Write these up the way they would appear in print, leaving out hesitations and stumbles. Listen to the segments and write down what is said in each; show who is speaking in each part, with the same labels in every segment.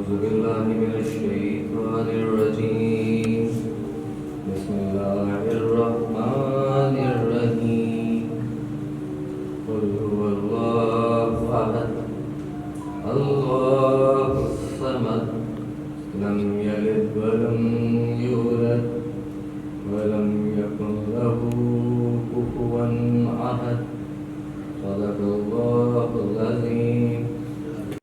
Speaker 1: أعوذ بالله من الشيطان الرجيم بسم الله الرحمن الرحيم قل هو الله أحد الله الصمد لم يلد ولم يولد ولم يكن له كفوا أحد صدق الله العظيم.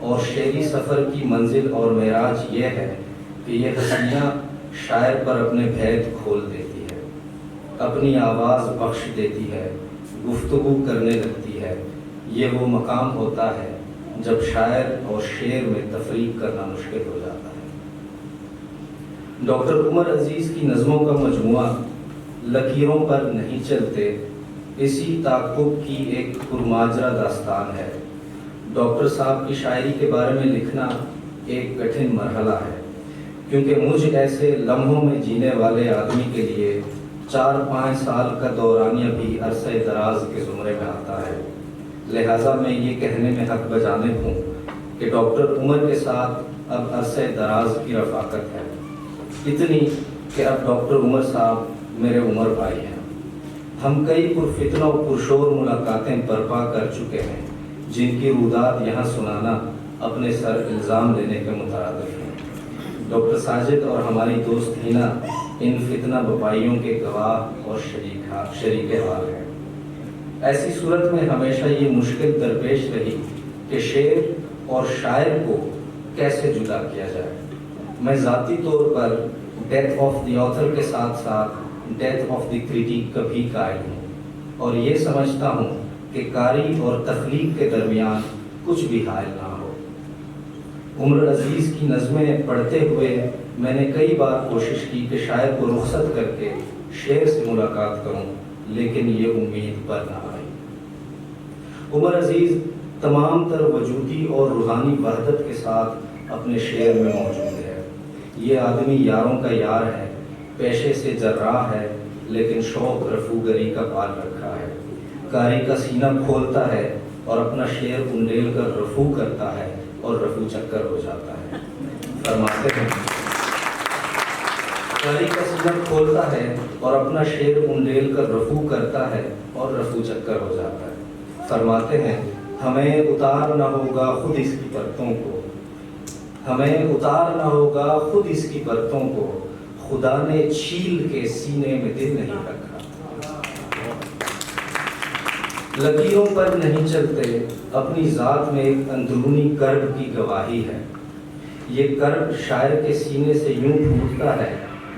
Speaker 1: اور شعری سفر کی منزل اور معراج یہ ہے کہ یہ حسینہ شاعر پر اپنے بھید کھول دیتی ہے، اپنی آواز بخش دیتی ہے، گفتگو کرنے لگتی ہے۔ یہ وہ مقام ہوتا ہے جب شاعر اور شعر میں تفریق کرنا مشکل ہو جاتا ہے۔ ڈاکٹر عمر عزیز کی نظموں کا مجموعہ لکیروں پر نہیں چلتے اسی تعاقب کی ایک پرماجرا داستان ہے۔ ڈاکٹر صاحب کی شاعری کے بارے میں لکھنا ایک کٹھن مرحلہ ہے، کیونکہ مجھ ایسے لمحوں میں جینے والے آدمی کے لیے 4-5 سال کا دورانیہ بھی عرصہ دراز کے زمرے میں آتا ہے۔ لہٰذا میں یہ کہنے میں حق بجانب ہوں کہ ڈاکٹر عمر کے ساتھ اب عرصہ دراز کی رفاقت ہے، اتنی کہ اب ڈاکٹر عمر صاحب میرے عمر بھائی ہیں۔ ہم کئی پرفتنہ و پرشور ملاقاتیں برپا کر چکے ہیں، جن کی رودات یہاں سنانا اپنے سر الزام لینے کے مترادف ہے۔ ڈاکٹر ساجد اور ہماری دوست ہینا ان فتنہ بپائیوں کے گواہ اور شریک حال ہیں۔ ایسی صورت میں ہمیشہ یہ مشکل درپیش رہی کہ شعر اور شاعر کو کیسے جدا کیا جائے۔ میں ذاتی طور پر ڈیتھ آف دی آتھر کے ساتھ ساتھ ڈیتھ آف دی کریٹیک کا بھی قائل ہوں، اور یہ سمجھتا ہوں کہ قاری اور تخلیق کے درمیان کچھ بھی حائل نہ ہو۔ عمر عزیز کی نظمیں پڑھتے ہوئے میں نے کئی بار کوشش کی کہ شاعر کو رخصت کر کے شعر سے ملاقات کروں، لیکن یہ امید پر نہ آئی۔ عمر عزیز تمام تر وجودی اور روحانی وحدت کے ساتھ اپنے شعر میں موجود ہے۔ یہ آدمی یاروں کا یار ہے، پیشے سے جراح ہے، لیکن شوق رفوگری کا پال رکھا ہے۔ قاری کا سینہ کھولتا ہے اور اپنا شعر انڈیل کر رفو کرتا ہے اور رفو چکر ہو جاتا ہے۔ فرماتے ہیں قاری کا سینہ کھولتا ہے اور اپنا شعر انڈیل کر رفو کرتا ہے اور رفو چکر ہو جاتا ہے۔ فرماتے ہیں ہمیں اتارنا ہوگا خود اس کی پرتوں کو، ہمیں اتارنا ہوگا خود اس کی پرتوں کو، خدا نے چھیل کے سینے میں دل نہیں رکھا۔ لکیروں پر نہیں چلتے اپنی ذات میں ایک اندرونی کرب کی گواہی ہے۔ یہ کرب شاعر کے سینے سے یوں پھوٹتا ہے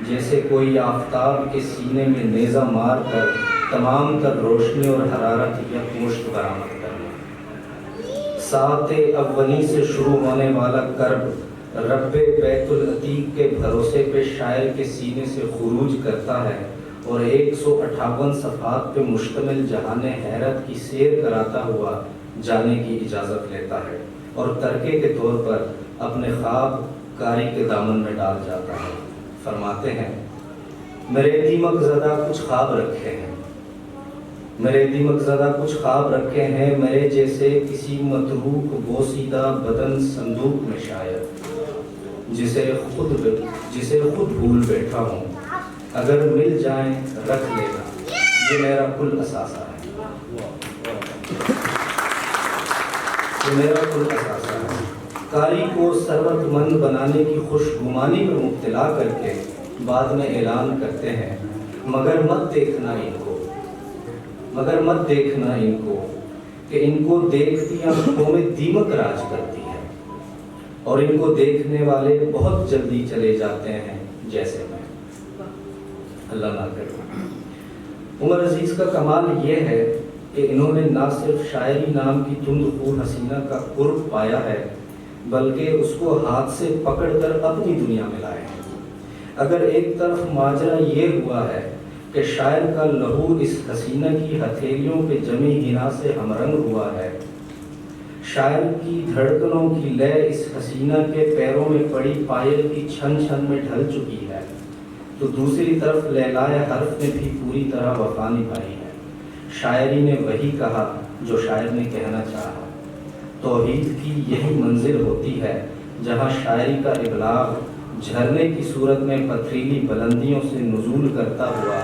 Speaker 1: جیسے کوئی آفتاب کے سینے میں نیزہ مار کر تمام تر روشنی اور حرارت یکمشت برآمد کرنا۔ ساعت اولی سے شروع ہونے والا کرب رب بیت العتیق کے بھروسے پہ شاعر کے سینے سے خروج کرتا ہے اور 158 صفحات پہ مشتمل جہان حیرت کی سیر کراتا ہوا جانے کی اجازت لیتا ہے، اور ترکے کے طور پر اپنے خواب کاری کے دامن میں ڈال جاتا ہے۔ فرماتے ہیں میرے دیمک زدہ کچھ خواب رکھے ہیں، میرے دیمک زدہ کچھ خواب رکھے ہیں، میرے جیسے کسی متروک بوسیدہ بدن صندوق میں شاید، جسے خود بھول بیٹھا ہوں، اگر مل جائیں رکھ لینا، یہ میرا کل اثاثہ ہے، یہ میرا کل اثاثہ ہے۔ قاری کو ثروت مند بنانے کی خوش گمانی میں مبتلا کر کے بعد میں اعلان کرتے ہیں مگر مت دیکھنا ان کو، مگر مت دیکھنا ان کو، کہ ان کو دیکھتی آنکھوں میں دیمک راج کرتی ہے، اور ان کو دیکھنے والے بہت جلدی چلے جاتے ہیں جیسے میں۔ اللہ نہ کرے۔ عمر عزیز کا کمال یہ ہے کہ انہوں نے نہ صرف شاعری نام کی تند خو حسینہ کا قرب پایا ہے، بلکہ اس کو ہاتھ سے پکڑ کر اپنی دنیا میں لائے ہیں۔ اگر ایک طرف ماجرا یہ ہوا ہے کہ شاعر کا لہو اس حسینہ کی ہتھیلیوں پہ جمی حنا سے ہمرنگ ہوا ہے، شاعر کی دھڑکنوں کی لے اس حسینہ کے پیروں میں پڑی پائل کی چھن چھن میں ڈھل چکی ہے، تو دوسری طرف لیلائے حرف نے بھی پوری طرح وفا نبھائی ہے۔ شاعری نے وہی کہا جو شاعر نے کہنا چاہا۔ توحید کی یہی منزل ہوتی ہے جہاں شاعری کا ابلاغ جھرنے کی صورت میں پتھریلی بلندیوں سے نزول کرتا ہوا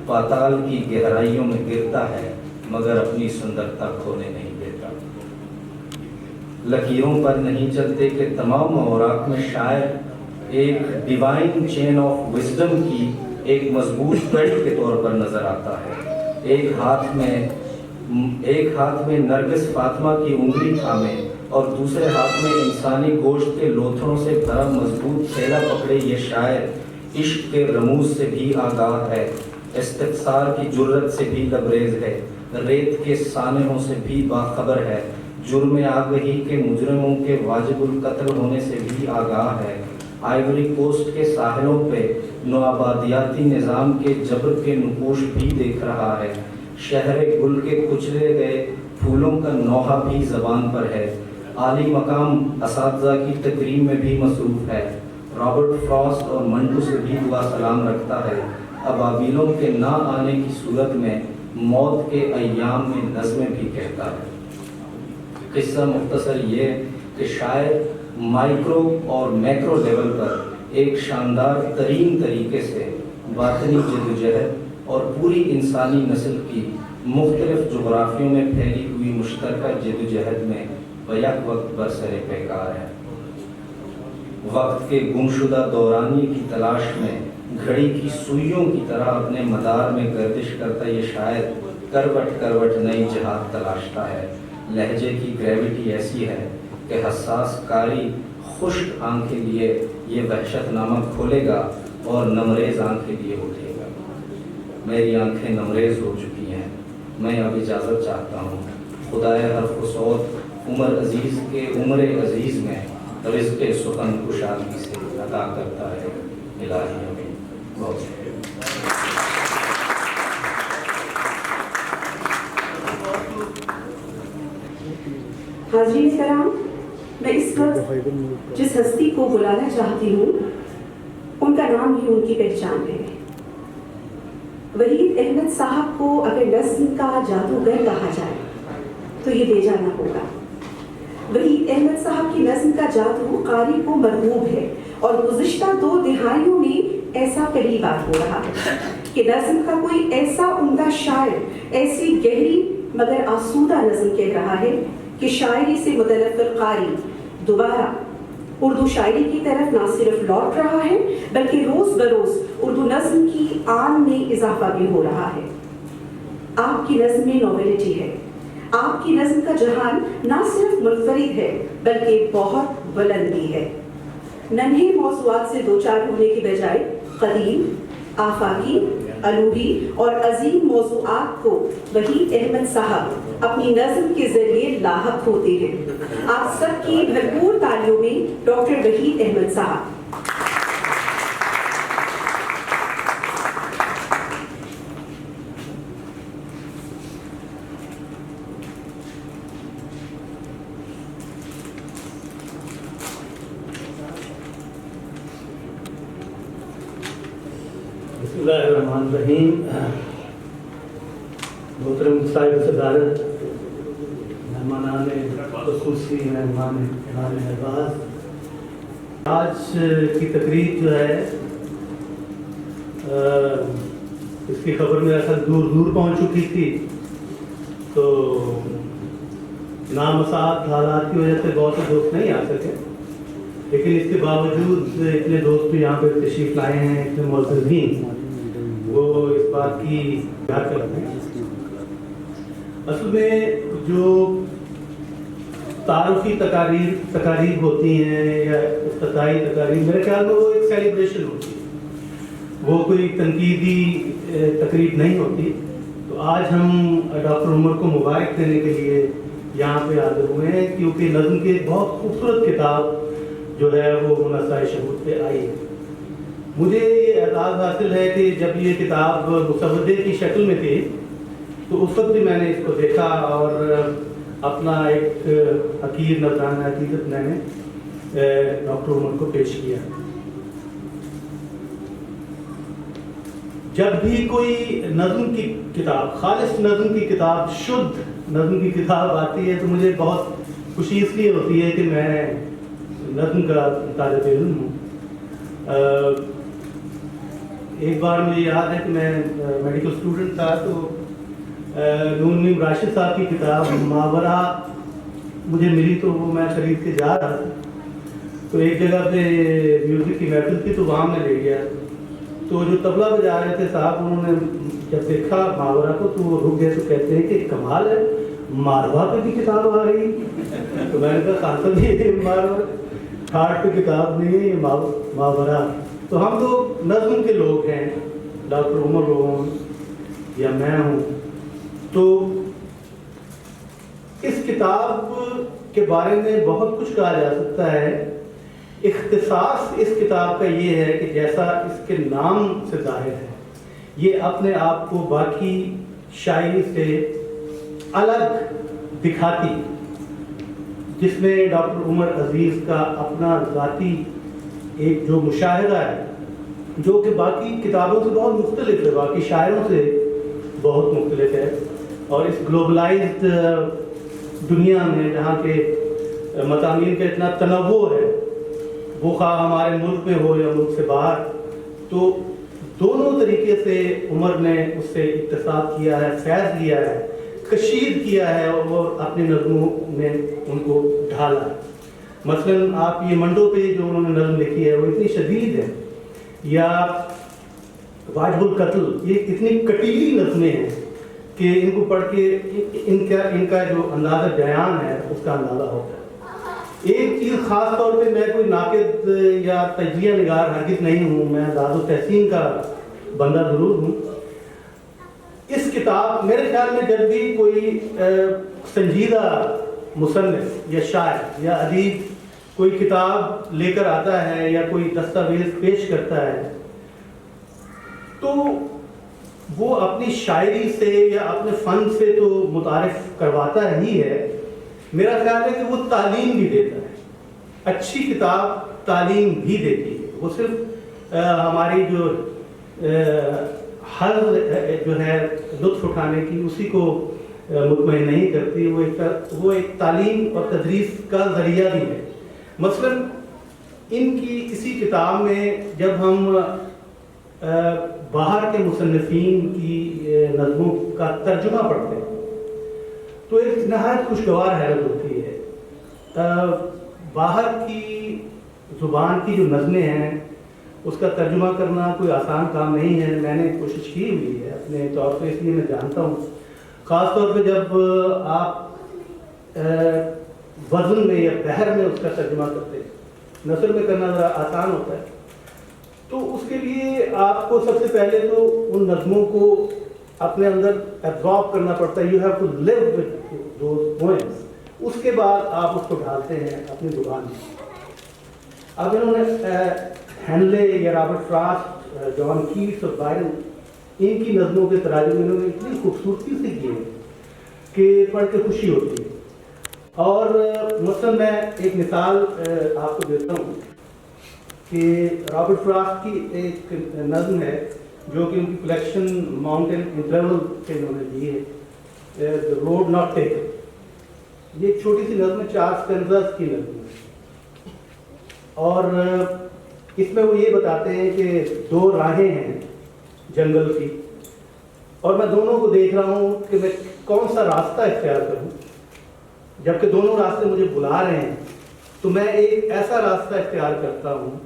Speaker 1: پاتال کی گہرائیوں میں گرتا ہے، مگر اپنی سندرتا کھونے نہیں دیتا۔ لکیروں پر نہیں چلتے کہ تمام اوراق میں شاعر ایک ڈیوائن چین آف وزڈم کی ایک مضبوط کڑی کے طور پر نظر آتا ہے۔ ایک ہاتھ میں ایک ہاتھ میں نرگس فاطمہ کی انگلی تھامے اور دوسرے ہاتھ میں انسانی گوشت کے لوتھڑوں سے بھرا مضبوط تھیلا پکڑے یہ شاعر عشق کے رموز سے بھی آگاہ ہے، استفسار کی جرت سے بھی لبریز ہے، ریت کے سانحوں سے بھی باخبر ہے، جرم آگہی کے مجرموں کے واجب القتل ہونے سے بھی آگاہ ہے، آئیوری کوسٹ کے ساحلوں پہ نوآبادیاتی نظام کے جبر کے نقوش بھی دیکھ رہا ہے، شہر گل کے کچلے گئے پھولوں کا نوحہ بھی زبان پر ہے، عالی مقام اساتذہ کی تکریم میں بھی مصروف ہے، رابرٹ فراسٹ اور منٹو سے بھی دعا سلام رکھتا ہے، ابابیلوں کے نہ آنے کی صورت میں موت کے ایام میں نظمیں بھی کہتا ہے۔ قصہ مختصر یہ کہ شاعر مائکرو اور میکرو لیول پر ایک شاندار ترین طریقے سے باطنی جدوجہد اور پوری انسانی نسل کی مختلف جغرافیوں میں پھیلی ہوئی مشترکہ جدوجہد میں بیک وقت برسر پیکار ہے۔ وقت کے گمشدہ دورانی کی تلاش میں گھڑی کی سوئیوں کی طرح اپنے مدار میں گردش کرتا یہ شاعر کروٹ کروٹ نئی جہات تلاشتا ہے۔ لہجے کی گریوٹی ایسی ہے کہ حساس کاری خشک آنکھ کے لیے یہ وحشت نامہ کھولے گا اور نمریز آنکھ کے لیے اٹھے گا۔ میری آنکھیں نمریز ہو چکی ہیں، میں اب اجازت چاہتا ہوں۔ خدائے حرف و صوت عمر عزیز کے عمر عزیز میں رزق سخن کشادگی سے عطا کرتا ہے۔ الہی آمین۔ بہت شکریہ۔
Speaker 2: حاضرین کرام، میں اس وقت جس ہستی کو بلانا چاہتی ہوں ان کا نام ہی ان کی پہچان ہے۔ وحید احمد صاحب کو اگر نظم کا جادوگر کہا جائے تو یہ بے جانا ہوگا۔ وحید احمد صاحب کی نظم کا جادو قاری کو مرغوب ہے اور گزشتہ 2 دہائیوں میں ایسا پہلی بار ہو رہا ہے کہ نظم کا کوئی ایسا عمدہ شاعر ایسی گہری مگر آسودہ نظم کہہ رہا ہے کہ شاعری سے متنفر قاری دوبارہ اردو شاعری کی طرف نہ صرف لوٹ رہا ہے بلکہ روز بروز اردو نظم کی آن میں اضافہ بھی ہو رہا ہے۔ آپ کی نظم میں نوویلٹی ہے، آپ کی نظم کا جہان نہ صرف منفرد ہے بلکہ بہت بلند بھی ہے۔ ننھے موضوعات سے دوچار ہونے کی بجائے قدیم، آفاقی، الوہی اور عظیم موضوعات کو وحید احمد صاحب اپنی نظم کے ذریعے لاحق ہوتے ہیں۔ آپ سب کی بھرپور تالیوں میں ڈاکٹر وحید احمد صاحب۔
Speaker 3: بسم اللہ الرحمن الرحیم۔ محترم صاحب صدارت، مہمانان خصوصی، مہمان نواز، آج کی تقریب جو ہے اس کی خبر میرے ساتھ دور دور پہنچ چکی تھی، تو نامساعد حالات کی وجہ سے بہت سے دوست نہیں آ سکے، لیکن اس کے باوجود اتنے دوست یہاں پہ تشریف لائے ہیں، اتنے معززین، وہ اس بات کی یاد کرتے ہیں۔ اصل میں جو تعارفی تقاریب ہوتی ہیں یا افتتاحی تقاریب، میرے خیال میں وہ ایک سیلیبریشن ہوتی ہے، وہ کوئی تنقیدی تقریب نہیں ہوتی۔ تو آج ہم ڈاکٹر عمر کو مبارک دینے کے لیے یہاں پہ حاضر ہوئے ہیں، کیونکہ نظم کی ایک بہت خوبصورت کتاب جو ہے وہ منصۂ شہود پہ آئی ہے۔ مجھے یہ اعزاز حاصل ہے کہ جب یہ کتاب مسودے کی شکل میں تھی تو اس وقت بھی میں نے اس کو دیکھا اور اپنا ایک حقیر نذرانہ حقیقت میں نے ڈاکٹر عمر کو پیش کیا۔ جب بھی کوئی نظم کی کتاب، خالص نظم کی کتاب، شدھ نظم کی کتاب آتی ہے تو مجھے بہت خوشی اس لیے ہوتی ہے کہ میں نظم کا طالب علم ہوں۔ ایک بار مجھے یاد ہے کہ میں میڈیکل اسٹوڈنٹ تھا، تو نون میم راشد صاحب کی کتاب ماورا مجھے ملی، تو وہ میں خرید کے جا رہا تھا، تو ایک جگہ پہ میوزک کی محفل تھی تو وہاں میں لے گیا، تو جو طبلہ بجا رہے تھے صاحب، انہوں نے جب دیکھا ماورا کو تو وہ رک گئے تو کہتے ہیں کہ کمال ہے، ماروا پہ بھی کتاب آ رہی. تو میں نے کہا خان صاحب یہ ماروا ہارٹ پہ کتاب نہیں ہے، یہ ماورا. تو ہم تو نظم کے لوگ ہیں، ڈاکٹر عمر ہوں یا میں ہوں. تو اس کتاب کے بارے میں بہت کچھ کہا جا سکتا ہے. اختصاص اس کتاب کا یہ ہے کہ جیسا اس کے نام سے ظاہر ہے، یہ اپنے آپ کو باقی شاعری سے الگ دکھاتی، جس میں ڈاکٹر عمر عزیز کا اپنا ذاتی ایک جو مشاہدہ ہے جو کہ باقی کتابوں سے بہت مختلف ہے، باقی شاعروں سے بہت مختلف ہے. اور اس گلوبلائزڈ دنیا میں جہاں کے مضامین کا اتنا تنوع ہے، وہ خواہ ہمارے ملک میں ہو یا ملک سے باہر، تو دونوں طریقے سے عمر نے اس سے اقتصاد کیا ہے، فیض لیا ہے، کشید کیا ہے اور اپنی نظموں میں ان کو ڈھالا. مثلاً آپ یہ منڈو پہ جو انہوں نے نظم لکھی ہے وہ اتنی شدید ہے، یا واجب القتل، یہ اتنی کٹیلی نظمیں ہیں کہ ان کو پڑھ کے ان کا جو اندازہ بیان ہے اس کا اندازہ ہوتا ہے. ایک چیز خاص طور پہ، میں کوئی ناقد یا تجزیہ نگار ہرگز نہیں ہوں، میں داد و تحسین کا بندہ ضرور ہوں. اس کتاب میرے خیال میں جب بھی کوئی سنجیدہ مصنف یا شاعر یا ادیب کوئی کتاب لے کر آتا ہے یا کوئی دستاویز پیش کرتا ہے، تو وہ اپنی شاعری سے یا اپنے فن سے تو متعارف کرواتا ہی ہے. میرا خیال ہے کہ وہ تعلیم بھی دیتا ہے. اچھی کتاب تعلیم بھی دیتی ہے، وہ صرف ہماری جو حل جو ہے لطف اٹھانے کی اسی کو مطمئن نہیں کرتی، وہ ایک تعلیم اور تدریس کا ذریعہ بھی ہے. مثلا ان کی اسی کتاب میں جب ہم باہر کے مصنفین کی نظموں کا ترجمہ پڑھتے ہیں تو ایک نہایت خوشگوار حیرت ہوتی ہے. باہر کی زبان کی جو نظمیں ہیں اس کا ترجمہ کرنا کوئی آسان کام نہیں ہے. میں نے کوشش کی ہوئی ہے اپنے طور پہ، اس لیے میں جانتا ہوں. خاص طور پہ جب آپ وزن میں یا بحر میں اس کا ترجمہ کرتے ہیں، نثر میں کرنا ذرا آسان ہوتا ہے. تو اس کے لیے آپ کو سب سے پہلے تو ان نظموں کو اپنے اندر ایبزارب کرنا پڑتا ہے. You have to live with those poems. اس کے بعد آپ اس کو ڈالتے ہیں اپنی زبان میں. اب انہوں نے ہینلے یا رابرٹ فراسٹ، جان کیٹس اور بائرن، ان کی نظموں کے تراجم انہوں نے اتنی خوبصورتی سے کیے کہ پڑھ کے خوشی ہوتی ہے. اور مثلا میں ایک مثال آپ کو دیتا ہوں کہ رابرٹ فراسٹ کی ایک نظم ہے جو کہ ان کی کلیکشن ماؤنٹین انٹرول سے انہوں نے دی ہے، روڈ ناٹ ٹیکن. یہ ایک چھوٹی سی نظم ہے، 4 سٹینزاز کی نظم ہے. اور اس میں وہ یہ بتاتے ہیں کہ 2 راہیں ہیں جنگل کی، اور میں دونوں کو دیکھ رہا ہوں کہ میں کون سا راستہ اختیار کروں. جبکہ دونوں راستے مجھے بلا رہے ہیں تو میں ایک ایسا راستہ اختیار کرتا ہوں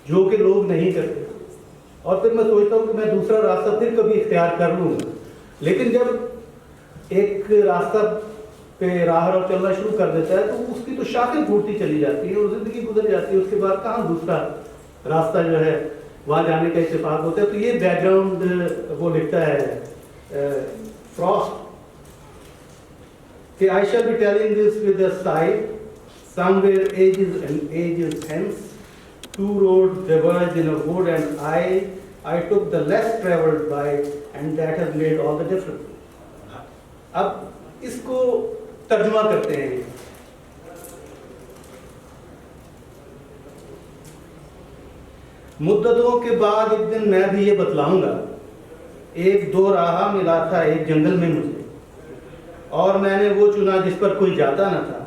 Speaker 3: جو کہ لوگ نہیں کرتے، اور پھر میں سوچتا ہوں کہ میں دوسرا راستہ پھر کبھی اختیار کر لوں گا. لیکن جب ایک راستہ پہ راہ رو چلنا شروع کر دیتا ہے تو اس کی تو شاخیں پھوٹتی چلی جاتی ہے اور زندگی گزر جاتی ہے. اس کے بعد کہاں دوسرا راستہ جو ہے وہاں جانے کا اتفاق ہوتا ہے. تو یہ بیک گراؤنڈ وہ لکھتا ہے فراسٹ کہ I shall be telling this with a sigh. Somewhere ages and ages hence, 2 roads diverged in a wood, and I took the less traveled by, and that has made all the difference. اب اس کو ترجمہ کرتے ہیں. مدتوں کے بعد ایک دن میں بھی یہ بتلاؤں گا، 1-2 راہ ملا تھا ایک جنگل میں مجھے، اور میں نے وہ چنا جس پر کوئی جاتا نہ تھا،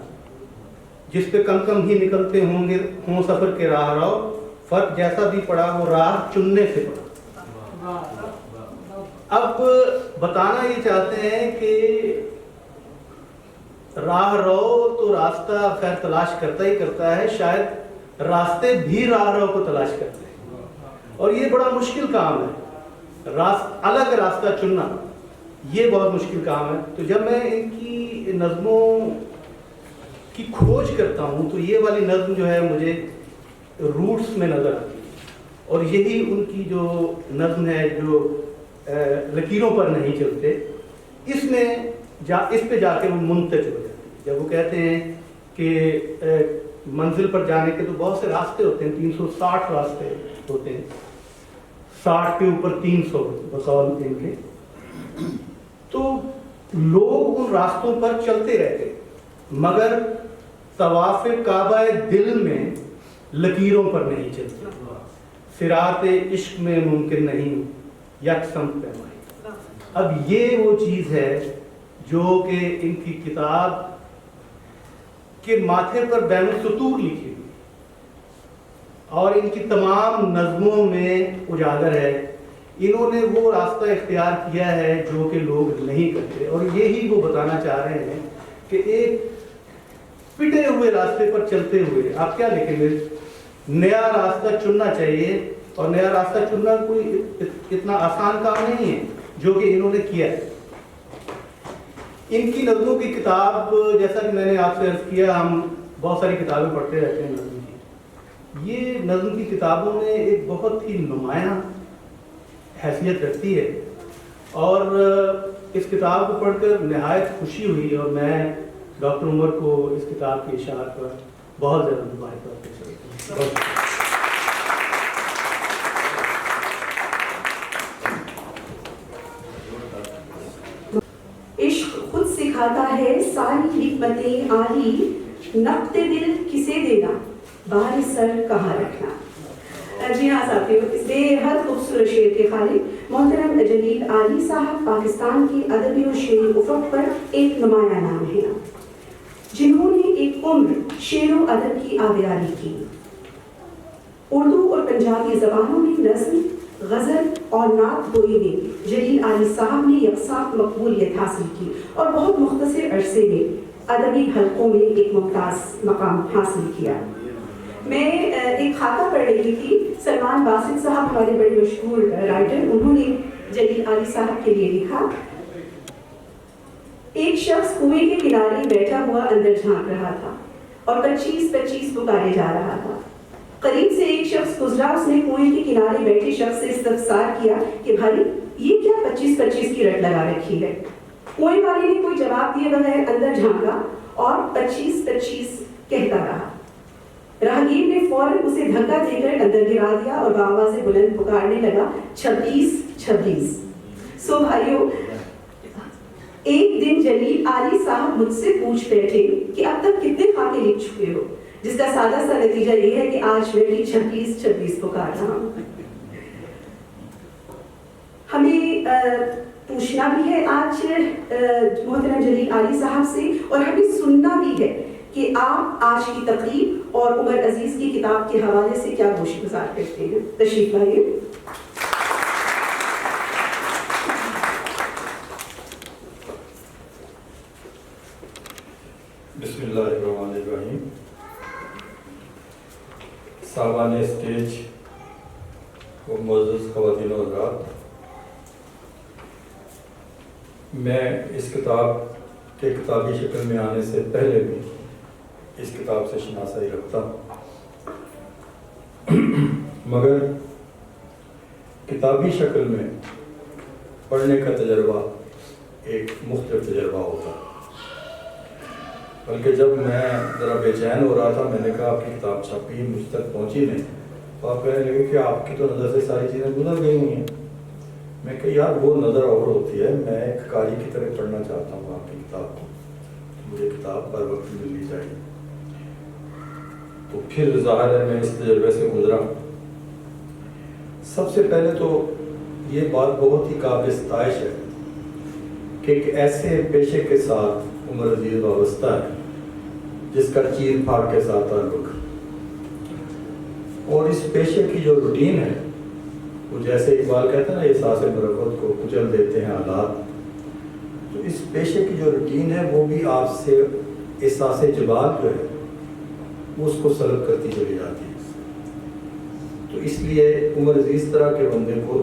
Speaker 3: جس پہ کم ہی نکلتے ہوں سفر کے راہ رو. فرق جیسا بھی پڑا وہ راہ چننے سے پڑا. اب بتانا یہ چاہتے ہیں کہ راہ رو تو راستہ خیر تلاش کرتا ہی کرتا ہے، شاید راستے بھی راہ رو کو تلاش کرتے ہیں، اور یہ بڑا مشکل کام ہے. الگ راستہ چننا یہ بہت مشکل کام ہے. تو جب میں ان کی نظموں کی کھوج کرتا ہوں تو یہ والی نظم جو ہے مجھے روٹس میں نظر آتی ہے, اور یہی ان کی جو نظم ہے جو لکیروں پر نہیں چلتے, اس پہ جا کے وہ منتج ہو جاتے ہیں. جب وہ کہتے ہیں کہ منزل پر جانے کے تو بہت سے راستے ہوتے ہیں, 360 راستے ہوتے ہیں, 60 کے اوپر 300 بقول ان کے, تو لوگ ان راستوں پر چلتے رہتے مگر طواف کعبہ دل میں لکیروں پر نہیں چلتے. صراط عشق میں ممکن نہیں یکسم پیمائی. اب یہ وہ چیز ہے جو کہ ان کی کتاب کے ماتھے پر بین السطور لکھی ہوئی اور ان کی تمام نظموں میں اجاگر ہے. انہوں نے وہ راستہ اختیار کیا ہے جو کہ لوگ نہیں کرتے, اور یہی وہ بتانا چاہ رہے ہیں کہ ایک پٹے ہوئے راستے پر چلتے ہوئے آپ کیا لکھیں گے. نیا راستہ چننا چاہیے, اور نیا راستہ چننا کوئی اتنا آسان کام نہیں ہے جو کہ انہوں نے کیا ہے. ان کی نظموں کی کتاب, جیسا کہ میں نے آپ سے عرض کیا, ہم بہت ساری کتابیں پڑھتے رہتے ہیں نظم کی. یہ نظم کی کتابوں میں ایک بہت ہی نمایاں حیثیت رکھتی ہے, اور اس کتاب کو پڑھ کر نہایت خوشی ہوئی, اور میں ڈاکٹر عمر کو اس کتاب کی اشاعت پر بہت زیادہ مبارکباد کرتا ہوں.
Speaker 2: عشق خود سکھاتا ہے ساری حکمتیں عالی, نقد دل کسے دینا بار سر کہاں رکھنا. جی ہاں ساتھیو, اس بے حد خوبصورت شعر کے خالق محترم جلیل عالی صاحب پاکستان کی ادبی و شعری افق پر ایک نمایاں نام ہیں, جنہوں نے ایک عمر شعر و ادب کی آبیاری کی. اردو اور پنجابی زبانوں میں نظم, غزل اور نعت گوئی میں جلیل عالی صاحب نے یکساں مقبولیت حاصل کی, اور بہت مختصر عرصے میں ادبی حلقوں میں ایک ممتاز مقام حاصل کیا. میں ایک خاکہ پڑھ رہی تھی, سلمان باسط صاحب ہمارے بڑے مشہور رائٹر, انہوں نے جلیل عالی صاحب کے لیے لکھا, ایک شخص کنویں کے کنارے بیٹھا ہوا اندر جھانک رہا تھا اور 25-25 پکارے جا رہا تھا. قریب سے ایک شخص گزرا, اس نے کنویں کے کنارے بیٹھے شخص سے استفسار کیا کہ بھائی یہ کیا 25-25 کی رٹ لگا رکھی ہے. کنویں والے نے کوئی جواب دیے بغیر اندر جھانکا اور 25-25 کہتا رہا. راہگیر نے فوراً اسے دھکا دے کر اندر گرا دیا اور بآواز بلند پکارنے لگا 26-26. سو بھائیو, ایک دن جلیل عالی صاحب مجھ سے پوچھ بیٹھے کہ اب تک کتنے خاکے لکھ چکے ہو, جس کا سادہ سا نتیجہ یہ ہے کہ آج میں بھی 26-26 پکار رہا ہوں. ہمیں پوچھنا بھی ہے آج محترم جلیل عالی صاحب سے, اور ہمیں سننا بھی ہے کہ آپ آج کی تقریب اور عمر عزیز کی کتاب کے حوالے سے کیا گوش گزار کرتے ہیں. تشریف لائیے.
Speaker 4: بسم اللہ الرحمن الرحیم. صاحبان اسٹیج و معزز خواتین و حضرات, میں اس کتاب کے کتابی شکل میں آنے سے پہلے بھی اس کتاب سے شناسائی رکھتا ہوں, مگر کتابی شکل میں پڑھنے کا تجربہ ایک مختلف تجربہ ہوتا ہے. بلکہ جب میں ذرا بے چین ہو رہا تھا, میں نے کہا آپ کی کتاب چھپی مجھ تک پہنچی نہیں, تو آپ کہنے لگے کہ آپ کی تو نظر سے ساری چیزیں گزر گئی ہوئی ہیں. میں کہ یار وہ نظر اور ہوتی ہے, میں ایک قاری کی طرح پڑھنا چاہتا ہوں آپ کی کتاب کو, مجھے کتاب پر وقت ملنی چاہیے. تو پھر ظاہر ہے میں اس تجربے سے گزرا. سب سے پہلے تو یہ بات بہت ہی قابل ستائش ہے کہ ایک ایسے پیشے کے ساتھ عمر عزیز وابستہ ہے جس کا چیر پھاڑ کے ساتھ تعلق ہے, اور اس پیشے کی جو روٹین ہے وہ جیسے اقبال کہتا ہے نا, احساس مروت کو کچل دیتے ہیں حالات, تو اس پیشے کی جو روٹین ہے وہ بھی آپ سے احساس جبال جو ہے وہ اس کو سلب کرتی چلی جاتی ہے. تو اس لیے عمر عزیز طرح کے بندے کو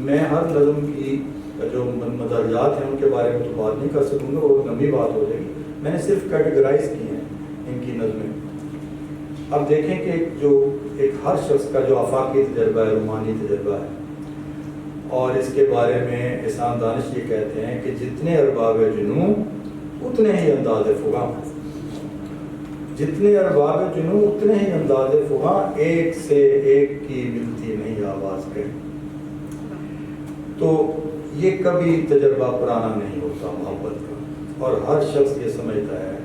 Speaker 4: میں ہر نظم کی جو مدارجات ہیں ان کے بارے میں تو بات نہیں کر سکوں گا، وہ لمبی بات ہو جائے گی. میں نے صرف کیٹیگرائز کی ہیں ان کی نظمیں. اب دیکھیں کہ ایک ہر شخص کا جو آفاقی تجربہ ہے، رومانی تجربہ ہے، اور اس کے بارے میں احسان دانش یہ کہتے ہیں کہ جتنے ارباب جنوں اتنے ہی انداز فغاں، جتنے ارباب جنوں اتنے ہی انداز فغاں، ایک سے ایک کی ملتی نہیں آواز کہیں. تو یہ کبھی تجربہ پرانا نہیں ہوتا محبت کا، اور ہر شخص یہ سمجھتا ہے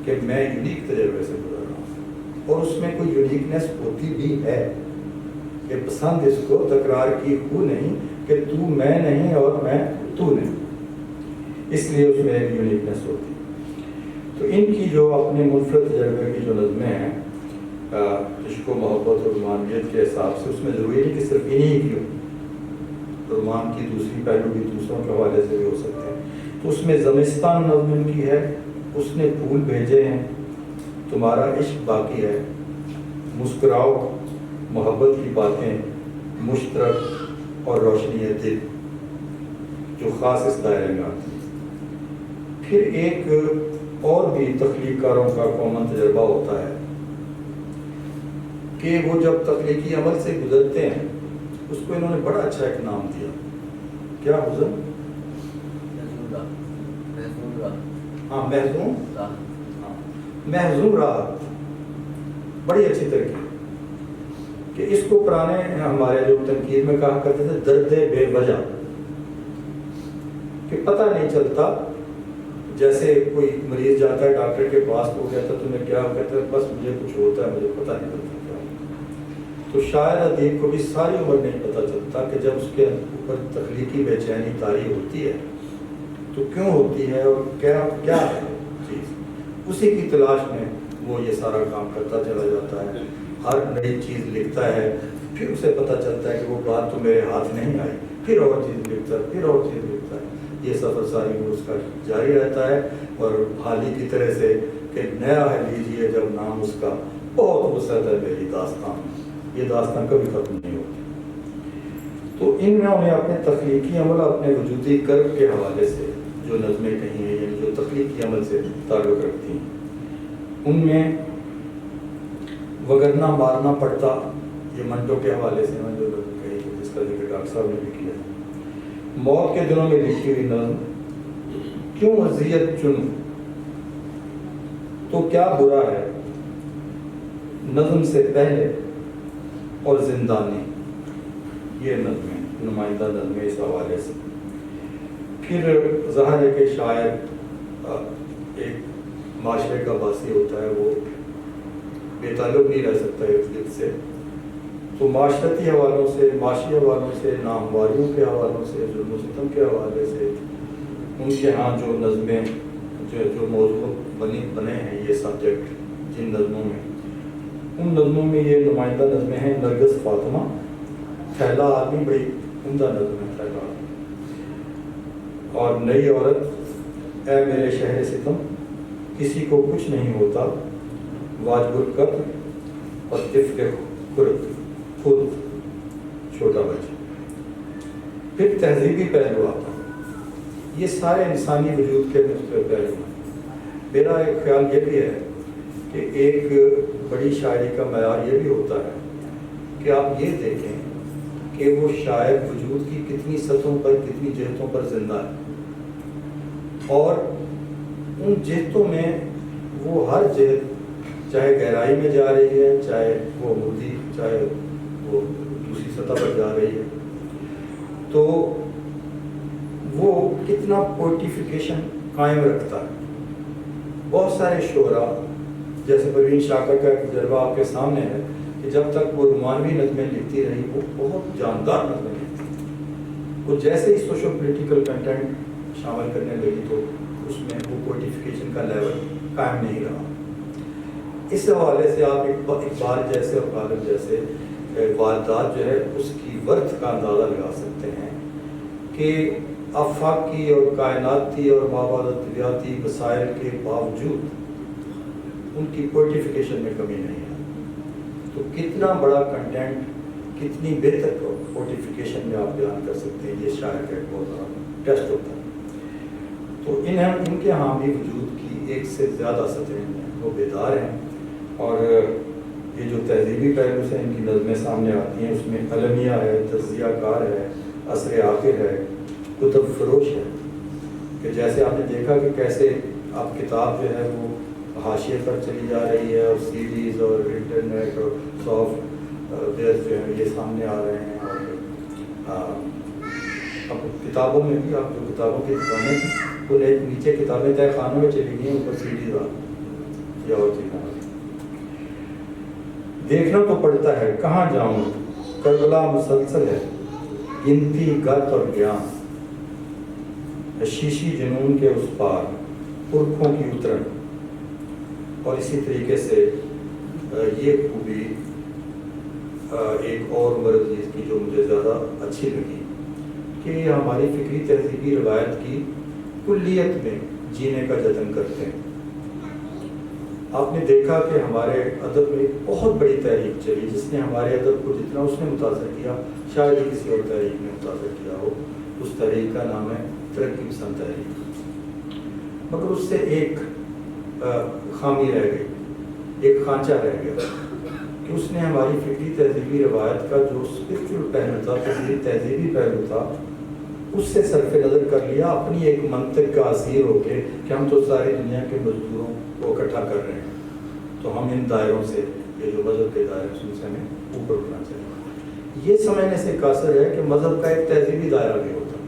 Speaker 4: کہ میں یونیک تجربے سے گزر رہا ہوں، اور اس میں کوئی یونیکنیس ہوتی بھی ہے کہ پسند اس کو تکرار کی خو نہیں کہ تو میں نہیں اور میں تو نہیں، اس لیے اس میں ایک یونیکنیس ہوتی. تو ان کی جو اپنے منفرد تجربے کی جو نظمیں ہیں عشق و محبت اور رومانیت کے حساب سے، اس میں ضروری نہیں کہ صرف انہی کی ہو، رومان کی دوسری پہلو بھی دوسروں کے حوالے سے بھی ہو سکتے ہیں. تو اس میں زمستان نظم ان کی ہے، اس نے پھول بھیجے ہیں، تمہارا عشق باقی ہے، مسکراؤ، محبت کی باتیں، مشترک اور روشنی دل، جو خاص اس دائرے میں آتی ہے. پھر ایک اور بھی تخلیق کاروں کا کامن تجربہ ہوتا ہے کہ وہ جب تخلیقی عمل سے گزرتے ہیں، اس کو انہوں نے بڑا اچھا ایک نام دیا. کیا حضر؟ ہاں، محزون، محزون راحت. بڑی اچھی ترکیب کہ اس کو پرانے ہمارے جو تنقید میں کہا کرتے تھے درد بے وجہ، کہ پتہ نہیں چلتا. جیسے کوئی مریض جاتا ہے ڈاکٹر کے پاس، تو وہ کہتا ہے تمہیں کیا؟ کہتا ہے بس مجھے کچھ ہوتا ہے، مجھے پتہ نہیں چلتا کیا. تو شاعر ادیب کو بھی ساری عمر نہیں پتہ چلتا کہ جب اس کے اوپر تخلیقی بے چینی طاری ہوتی ہے تو کیوں ہوتی ہے اور کیا ہے چیز. اسی کی تلاش میں وہ یہ سارا کام کرتا چلا جاتا ہے، ہر نئی چیز لکھتا ہے. پھر اسے پتہ چلتا ہے کہ وہ بات تو میرے ہاتھ نہیں آئی، پھر اور چیز لکھتا ہے، پھر اور چیز لکھتا ہے. یہ سفر ساری وہ اس کا جاری رہتا ہے. اور حالی کی طرح سے کہ نیا ہے لیجیے جب نام اس کا، بہت وسعت ہے میری داستان، یہ داستان کبھی ختم نہیں ہوتی. تو ان میں انہیں اپنے تخلیقی عمل، اپنے وجودی کرب کے حوالے سے جو نظمیں کہی ہیں، یعنی جو تخلیقی عمل سے تعلق رکھتی ہیں، ان میں وگرنا مارنا پڑتا، یہ منٹو کے حوالے سے میں جو کہی جس کا ذکر ڈاکٹر صاحب نے بھی کیا. موت کے دنوں میں لکھی ہوئی نظم، کیوں اذیت چنوں تو کیا برا ہے، نظم سے پہلے اور زندانی، یہ نظمیں نمائندہ نظمیں اس حوالے سے. پھر ظاہر ہے کہ شاعر ایک معاشرے کا باسی ہوتا ہے، وہ بے تعلق نہیں رہ سکتا ارد گرد سے. تو معاشرتی حوالوں سے، معاشی حوالوں سے، نامواریوں کے حوالوں سے، ظلم و ستم کے حوالے سے، ان کے ہاں جو نظمیں جو موضوع بنے ہیں، یہ سبجیکٹ جن نظموں میں، ان نظموں میں یہ نمائندہ نظمیں ہیں نرگس فاطمہ، تھیلا آدمی، بڑی عمدہ نظم ہے تھیلا آدمی، اور نئی عورت، اے میرے شہر ستم، کسی کو کچھ نہیں ہوتا، واجب القدر اور طفل خود، چھوٹا بچہ. پھر تہذیبی پہلو آتا ہے. یہ سارے انسانی وجود کے مختلف پہلو ہیں. میرا ایک خیال یہ بھی ہے کہ ایک بڑی شاعری کا معیار یہ بھی ہوتا ہے کہ آپ یہ دیکھیں کہ وہ شاعر وجود کی کتنی سطحوں پر، کتنی جہتوں پر زندہ ہے، اور ان جہتوں میں وہ ہر جہت چاہے گہرائی میں جا رہی ہے، چاہے وہ عمودی، چاہے وہ دوسری سطح پر جا رہی ہے، تو وہ کتنا پوئٹیفیکیشن قائم رکھتا ہے. بہت سارے شعراء جیسے پروین شاکر کا ایک تجربہ آپ کے سامنے ہے کہ جب تک وہ رومانوی نظمیں لکھتی رہی، وہ بہت جاندار نظمیں لکھتی. وہ جیسے ہی سوشل پولیٹیکل کنٹینٹ شامل کرنے لگی تو اس میں وہ پوئٹیفیکیشن کا لیول قائم نہیں رہا. اس حوالے سے آپ اقبال جیسے اور غالب جیسے والدات جو ہے اس کی ورث کا اندازہ لگا سکتے ہیں کہ آفاقی اور کائناتی اور ماحولیاتی مسائل کے باوجود ان کی پوئٹیفیکیشن میں کمی نہیں ہے. تو کتنا بڑا کنٹینٹ کتنی بہتر کوڈیفیکیشن میں آپ بیان کر سکتے ہیں، یہ شاعر کا ایک بہت بڑا ٹیسٹ ہوتا ہے۔ تو ان کے ہاں بھی وجود کی ایک سے زیادہ سطحیں ہیں، وہ بیدار ہیں، اور یہ جو تہذیبی پہلو سے ان کی نظمیں سامنے آتی ہیں اس میں المیہ ہے، تجزیہ کار ہے، عصر آخر ہے، کتب فروش ہے، کہ جیسے آپ نے دیکھا کہ کیسے اب کتاب جو ہے وہ حاشیے پر چلی جا رہی ہے، اور سی ڈیز اور انٹرنیٹ اور سافٹ ویئر جو ہیں یہ سامنے آ رہے ہیں، اور اب کتابوں میں بھی آپ جو کتابوں کی دکانیں تھیں وہ نیچے کتابیں طے خانوں میں چلی گئی ہیں، اوپر سی ڈیز یا اور چیزیں۔ دیکھنا تو پڑتا ہے کہاں جاؤں، کربلا مسلسل ہے، گنتی گت اور گیان، شیشی جنون کے اس پار پرکھوں کی اترن۔ اور اسی طریقے سے یہ خوبی ایک اور مرض جس کی جو مجھے زیادہ اچھی لگی کہ یہ ہماری فکری تہذیبی روایت کی کلیت میں جینے کا جتن کرتے ہیں۔ آپ نے دیکھا کہ ہمارے ادب میں ایک بہت بڑی تحریک چلی جس نے ہمارے ادب کو جتنا اس نے متاثر کیا شاید ہی کسی اور تحریک نے متاثر کیا ہو۔ اس تحریک کا نام ہے ترقی پسند تحریک، مگر اس سے ایک خامی رہ گئی، ایک خانچہ رہ گیا کہ اس نے ہماری فکری تہذیبی روایت کا جو اسپرچل پہلو تھا، تہذیبی پہلو تھا، اس سے صرف نظر کر لیا اپنی ایک منطق کا اسیر ہو کے کہ ہم تو ساری دنیا کے مزدوروں کو اکٹھا کر رہے ہیں، تو ہم ان دائروں سے، یہ جو مذہب کے دائرے ہیں، ان سے ہمیں اوپر اٹھنا چاہیے۔ یہ سمجھنے سے قاصر ہے کہ مذہب کا ایک تہذیبی دائرہ بھی ہوتا ہے،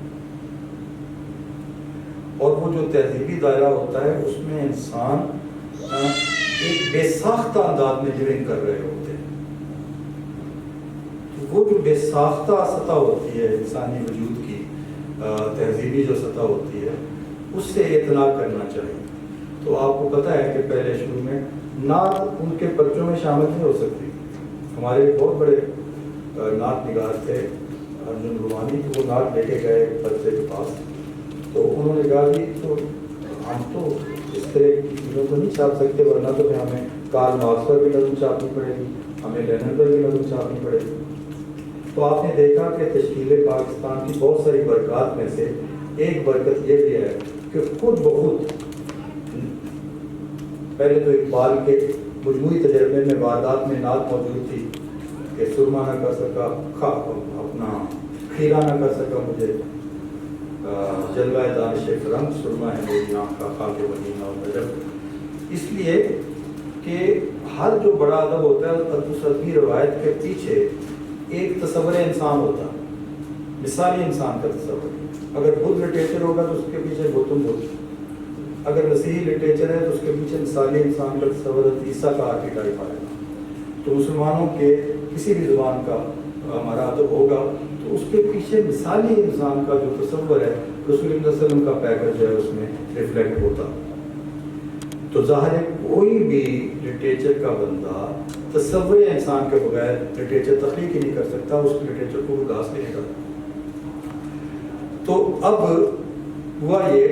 Speaker 4: اور وہ جو تہذیبی دائرہ ہوتا ہے اس میں انسان ایک بے ساختہ انداز میں لیونگ کر رہے ہوتے ہیں۔ وہ جو بے ساختہ سطح ہوتی ہے انسانی وجود کی، تہذیبی جو سطح ہوتی ہے، اس سے اعتناق کرنا چاہیے۔ تو آپ کو پتہ ہے کہ پہلے شروع میں نعت ان کے پرچوں میں شامل نہیں ہو سکتی۔ ہمارے ایک بہت بڑے نعت نگار تھے ارجن رومانی، وہ نعت لے کے گئے پرچے کے پاس، تو انہوں نے کہا کہ تو ہم تو اس طرح کی چیزوں کو نہیں چھاپ سکتے، ورنہ تو ہمیں کارل مارکس پر بھی نظم چھاپنی پڑے گی، ہمیں لینن پر بھی نظم چھاپنی پڑے گی۔ تو آپ نے دیکھا کہ تشکیل پاکستان کی بہت ساری برکات میں سے ایک برکت یہ بھی ہے کہ خود بخود پہلے تو اقبال کے مجموعی تجربے میں واردات میں نعت موجود تھی کہ سرما نہ کر سکا اپنا خیرہ نہ کر سکا مجھے، جلوہ دانش فرنگ سرما ہے میری آنکھ کا خاک مدینہ اور نجف۔ اس لیے کہ ہر جو بڑا ادب ہوتا ہے اس ادبی روایت کے پیچھے ایک تصور انسان ہوتا ہے، مثالی انسان کا تصور۔ اگر بدھ لٹریچر ہوگا تو اس کے پیچھے گوتم بدھ، اگر مسیحی لٹریچر ہے تو اس کے پیچھے مثالی انسان کا تصور عیسیٰ کا آرکیٹائپ آئے گا۔ تو مسلمانوں کے کسی بھی زبان کا ہمارا ادب ہوگا تو اس کے پیچھے مثالی انسان کا جو تصور ہے رسول اللہ صلی اللہ علیہ وسلم کا پیکر جو ہے اس میں ریفلیکٹ ہوتا۔ تو ظاہر ہے کوئی بھی لٹریچر کا بندہ تصور انسان کے بغیر لٹریچر تخلیق ہی نہیں کر سکتا، اس لٹریچر کو وہ حاصل نہیں کرتا۔ تو اب ہوا یہ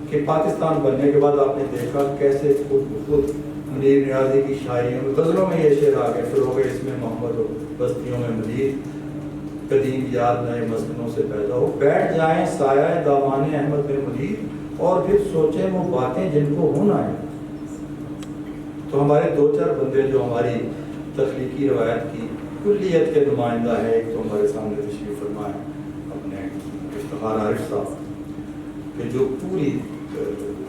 Speaker 4: کہ پاکستان بننے کے بعد آپ نے دیکھا کیسے خود منیر نیازی کی شاعریوں میں، غزلوں میں یہ شعر آ گئے، پھر ہو گئے اس میں محمد و بستیوں میں مزید، قدیم یاد نئے مسکنوں سے پیدا ہو، بیٹھ جائیں سایہ دامان احمد میں مزید، اور پھر سوچیں وہ باتیں جن کو ہونا ہے۔ تو ہمارے دو چار بندے جو ہماری تخلیقی روایت کی کلیت کے نمائندہ ہیں، ایک تو ہمارے سامنے تشریف فرما ہے اپنے افتخار عارف صاحب، کہ جو پوری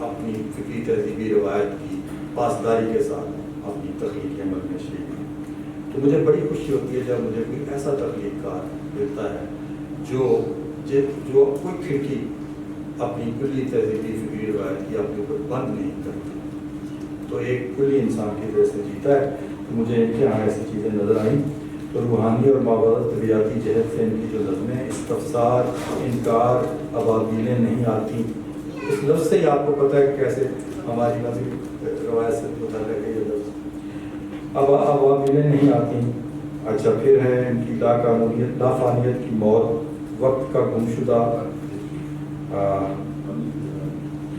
Speaker 4: اپنی فکری تہذیبی روایت کی پاسداری کے ساتھ اپنی تخلیقی عمل میں شریک ہیں۔ تو مجھے بڑی خوشی ہوتی ہے جب مجھے کوئی ایسا تخلیق کار ملتا ہے جو کوئی کھڑکی اپنی کلی تہذیبی فکری روایت کی اپنے اوپر بند نہیں کرتی، تو ایک کلی انسان کی طرح سے جیتا ہے۔ تو مجھے ان کے یہاں ایسی چیزیں نظر آئیں، تو روحانی اور مابعد طبیعتی جہت سے ان کی جو نظمیں استفسار، انکار، ابابیلیں نہیں آتی، اس لفظ سے ہی آپ کو پتہ ہے کہ کیسے ہماری نظم روایت سے متعلق ہے یہ لفظ، ابابیلیں نہیں آتی۔ اچھا، پھر ہے ان کی لافانیت کی موت، وقت کا گمشدہ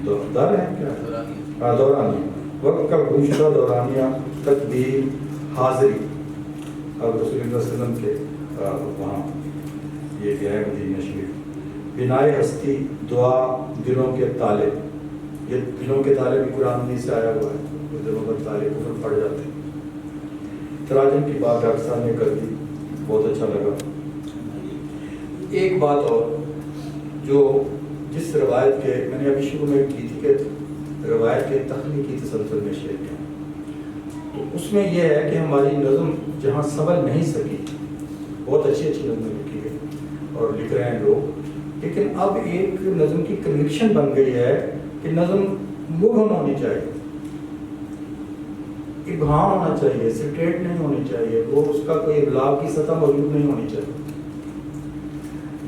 Speaker 4: دور ہے کیا دورانیہ، وقت کا گمشدہ دورانیہ، تقدیر، حاضری، اب رسول اللہ صلی اللہ علیہ وسلم کے وہاں یہ کیا ہے مدینہ شریف، بنائے ہستی دعا دلوں کے تالے، یہ دلوں کے تالے بھی قرآن حدیث سے آیا ہوا ہے، وہ دلوں پر تالے کفر پڑ جاتے ہیں۔ تراجم کی بات ڈاکٹر صاحب نے کر دی، بہت اچھا لگا۔ ایک بات اور جو جس روایت کے میں نے ابھی شروع میں کی تھی کہ روایت کے تخلیقی تسلسل میں شیئر کیا، تو اس میں یہ ہے کہ ہماری نظم جہاں سنبھل نہیں سکی، بہت اچھی اچھی نظمیں لکھی گئی اور لکھ رہے ہیں لوگ، لیکن اب ایک نظم کی کنوکشن بن گئی ہے کہ نظم مبہم ہونی چاہیے، ابہام ہونا چاہیے، سٹریٹ نہیں ہونی چاہیے، وہ اس کا کوئی ابلاغ کی سطح موجود نہیں ہونی چاہیے۔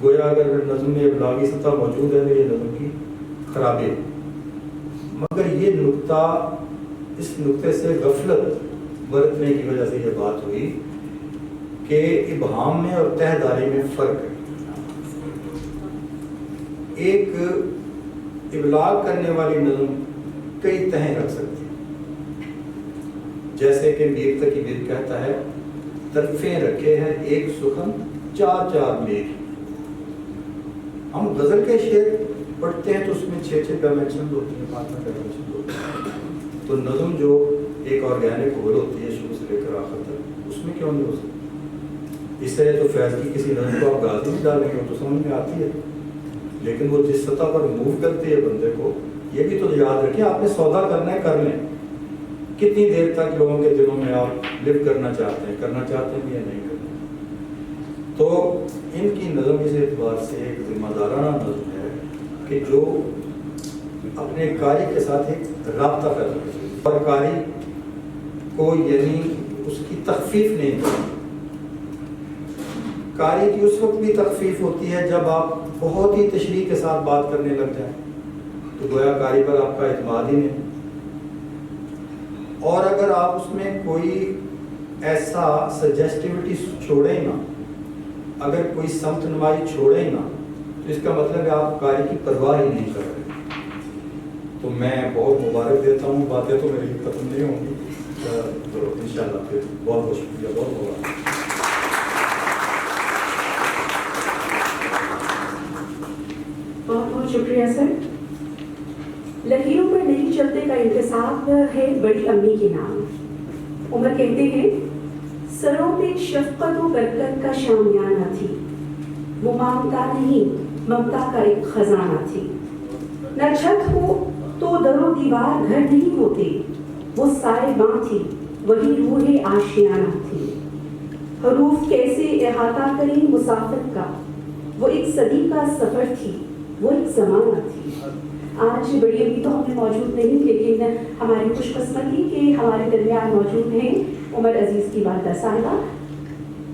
Speaker 4: گویا اگر نظم میں ابلاغی سطح موجود ہے تو یہ نظم کی خرابی ہے، مگر یہ نقطہ، اس نقطے سے غفلت برتنے کی وجہ سے یہ بات ہوئی کہ ابہام میں اور تہہ داری میں فرق ہے۔ ایک ابلاغ کرنے والی نظم کئی تہیں رکھ سکتی ہے، جیسے کہ میر تقی میر کہتا ہے طرفیں رکھے ہیں ایک سخن چار چار میر۔ ہم غزل کے شعر پڑھتے ہیں تو اس میں 6 ڈائمینشن ہوتی ہیں، 5 ڈائمینشن ہوتی ہیں، تو نظم جو ایک آرگینک ہول ہوتی ہے شروع سے لے کر آخر تک، اس میں کیوں نہیں ہو سکتی؟ اس طرح تو فیض کی کسی نظم کو آپ غازی میں ڈالیں گے تو سمجھ میں آتی ہے، لیکن وہ جس سطح پر موو کرتی ہے بندے کو، یہ بھی تو یاد رکھیں آپ نے سودا کرنا ہے، کر لیں، کتنی دیر تک لوگوں کے دلوں میں آپ لو کرنا چاہتے ہیں یا نہیں کرنا۔ تو ان کی نظم اس اعتبار سے ایک ذمہ دارانہ نظم ہے کہ جو اپنے قاری کے ساتھ ایک رابطہ پیدا کرتی ہے اور قاری کو یعنی اس کی تخفیف نہیں کرتی۔ قاری کی اس وقت بھی تخفیف ہوتی ہے جب آپ بہت ہی تشریح کے ساتھ بات کرنے لگ جائیں، تو گویا قاری پر آپ کا اعتماد ہی نہیں، اور اگر آپ اس میں کوئی ایسا سجیسٹیوٹی چھوڑیں ہی نہ، اگر کوئی سمت نمائی چھوڑیں ہی نہ، تو اس کا مطلب ہے آپ قاری کی پرواہ ہی نہیں کر رہے۔ تو میں بہت مبارک دیتا ہوں، باتیں تو میری ختم نہیں ہوں گی، تو انشاءاللہ پھر بہت بہت شکریہ، بہت مبارک۔
Speaker 2: بہت بہت شکریہ سر۔ لکیروں پر نہیں چلتے کا انتصاب ہے بڑی امی کے نام۔ عمر کہتے ہیں سروں پہ شفقت و برکت کا شامیانہ تھی، وہ مامتا نہیں ممتا کا ایک خزانہ تھی، نہ چھت ہو تو در و دیوار گھر نہیں ہوتے، وہ سائے باں تھی وہی روح آشیانہ تھی، حروف کیسے احاطہ کریں مسافر کا، وہ ایک صدی کا سفر تھی، وہ ایک زمانہ تھی۔ آج بڑی ابھی تو ہم میں موجود نہیں، لیکن ہماری خوش قسمتی کہ ہمارے درمیان موجود ہیں عمر عزیز کی والدہ صاحبہ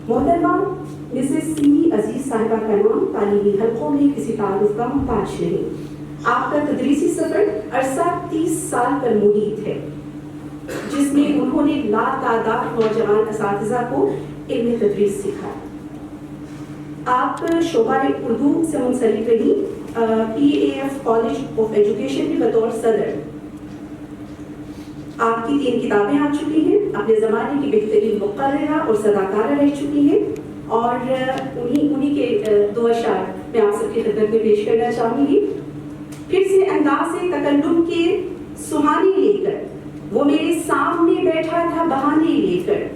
Speaker 2: محترمہ مسز سی عزیز صاحبہ کا نام تعلیمی حلقوں میں کسی تعارف کا محتاج نہیں۔ آپ کا تدریسی سفر عرصہ 30 سال پر محیط ہے، جس میں انہوں نے لاتعداد نوجوان اساتذہ کو علم تدریس سکھایا۔ آپ شعبہ اردو سے منسلک رہی، PAF کالج آف ایجوکیشن میں بطور صدر۔ آپ کی 3 کتابیں آ چکی ہیں، اپنے زمانے کی بہترین مقررہ اور صداکارہ رہ چکی ہیں، اور انہی کے 2 اشعار میں آپ سب کی خدمت میں پیش کرنا چاہوں گی۔ پھر سے انداز تکلم کے سہانے لے کر وہ میرے سامنے بیٹھا تھا بہانے لے کر،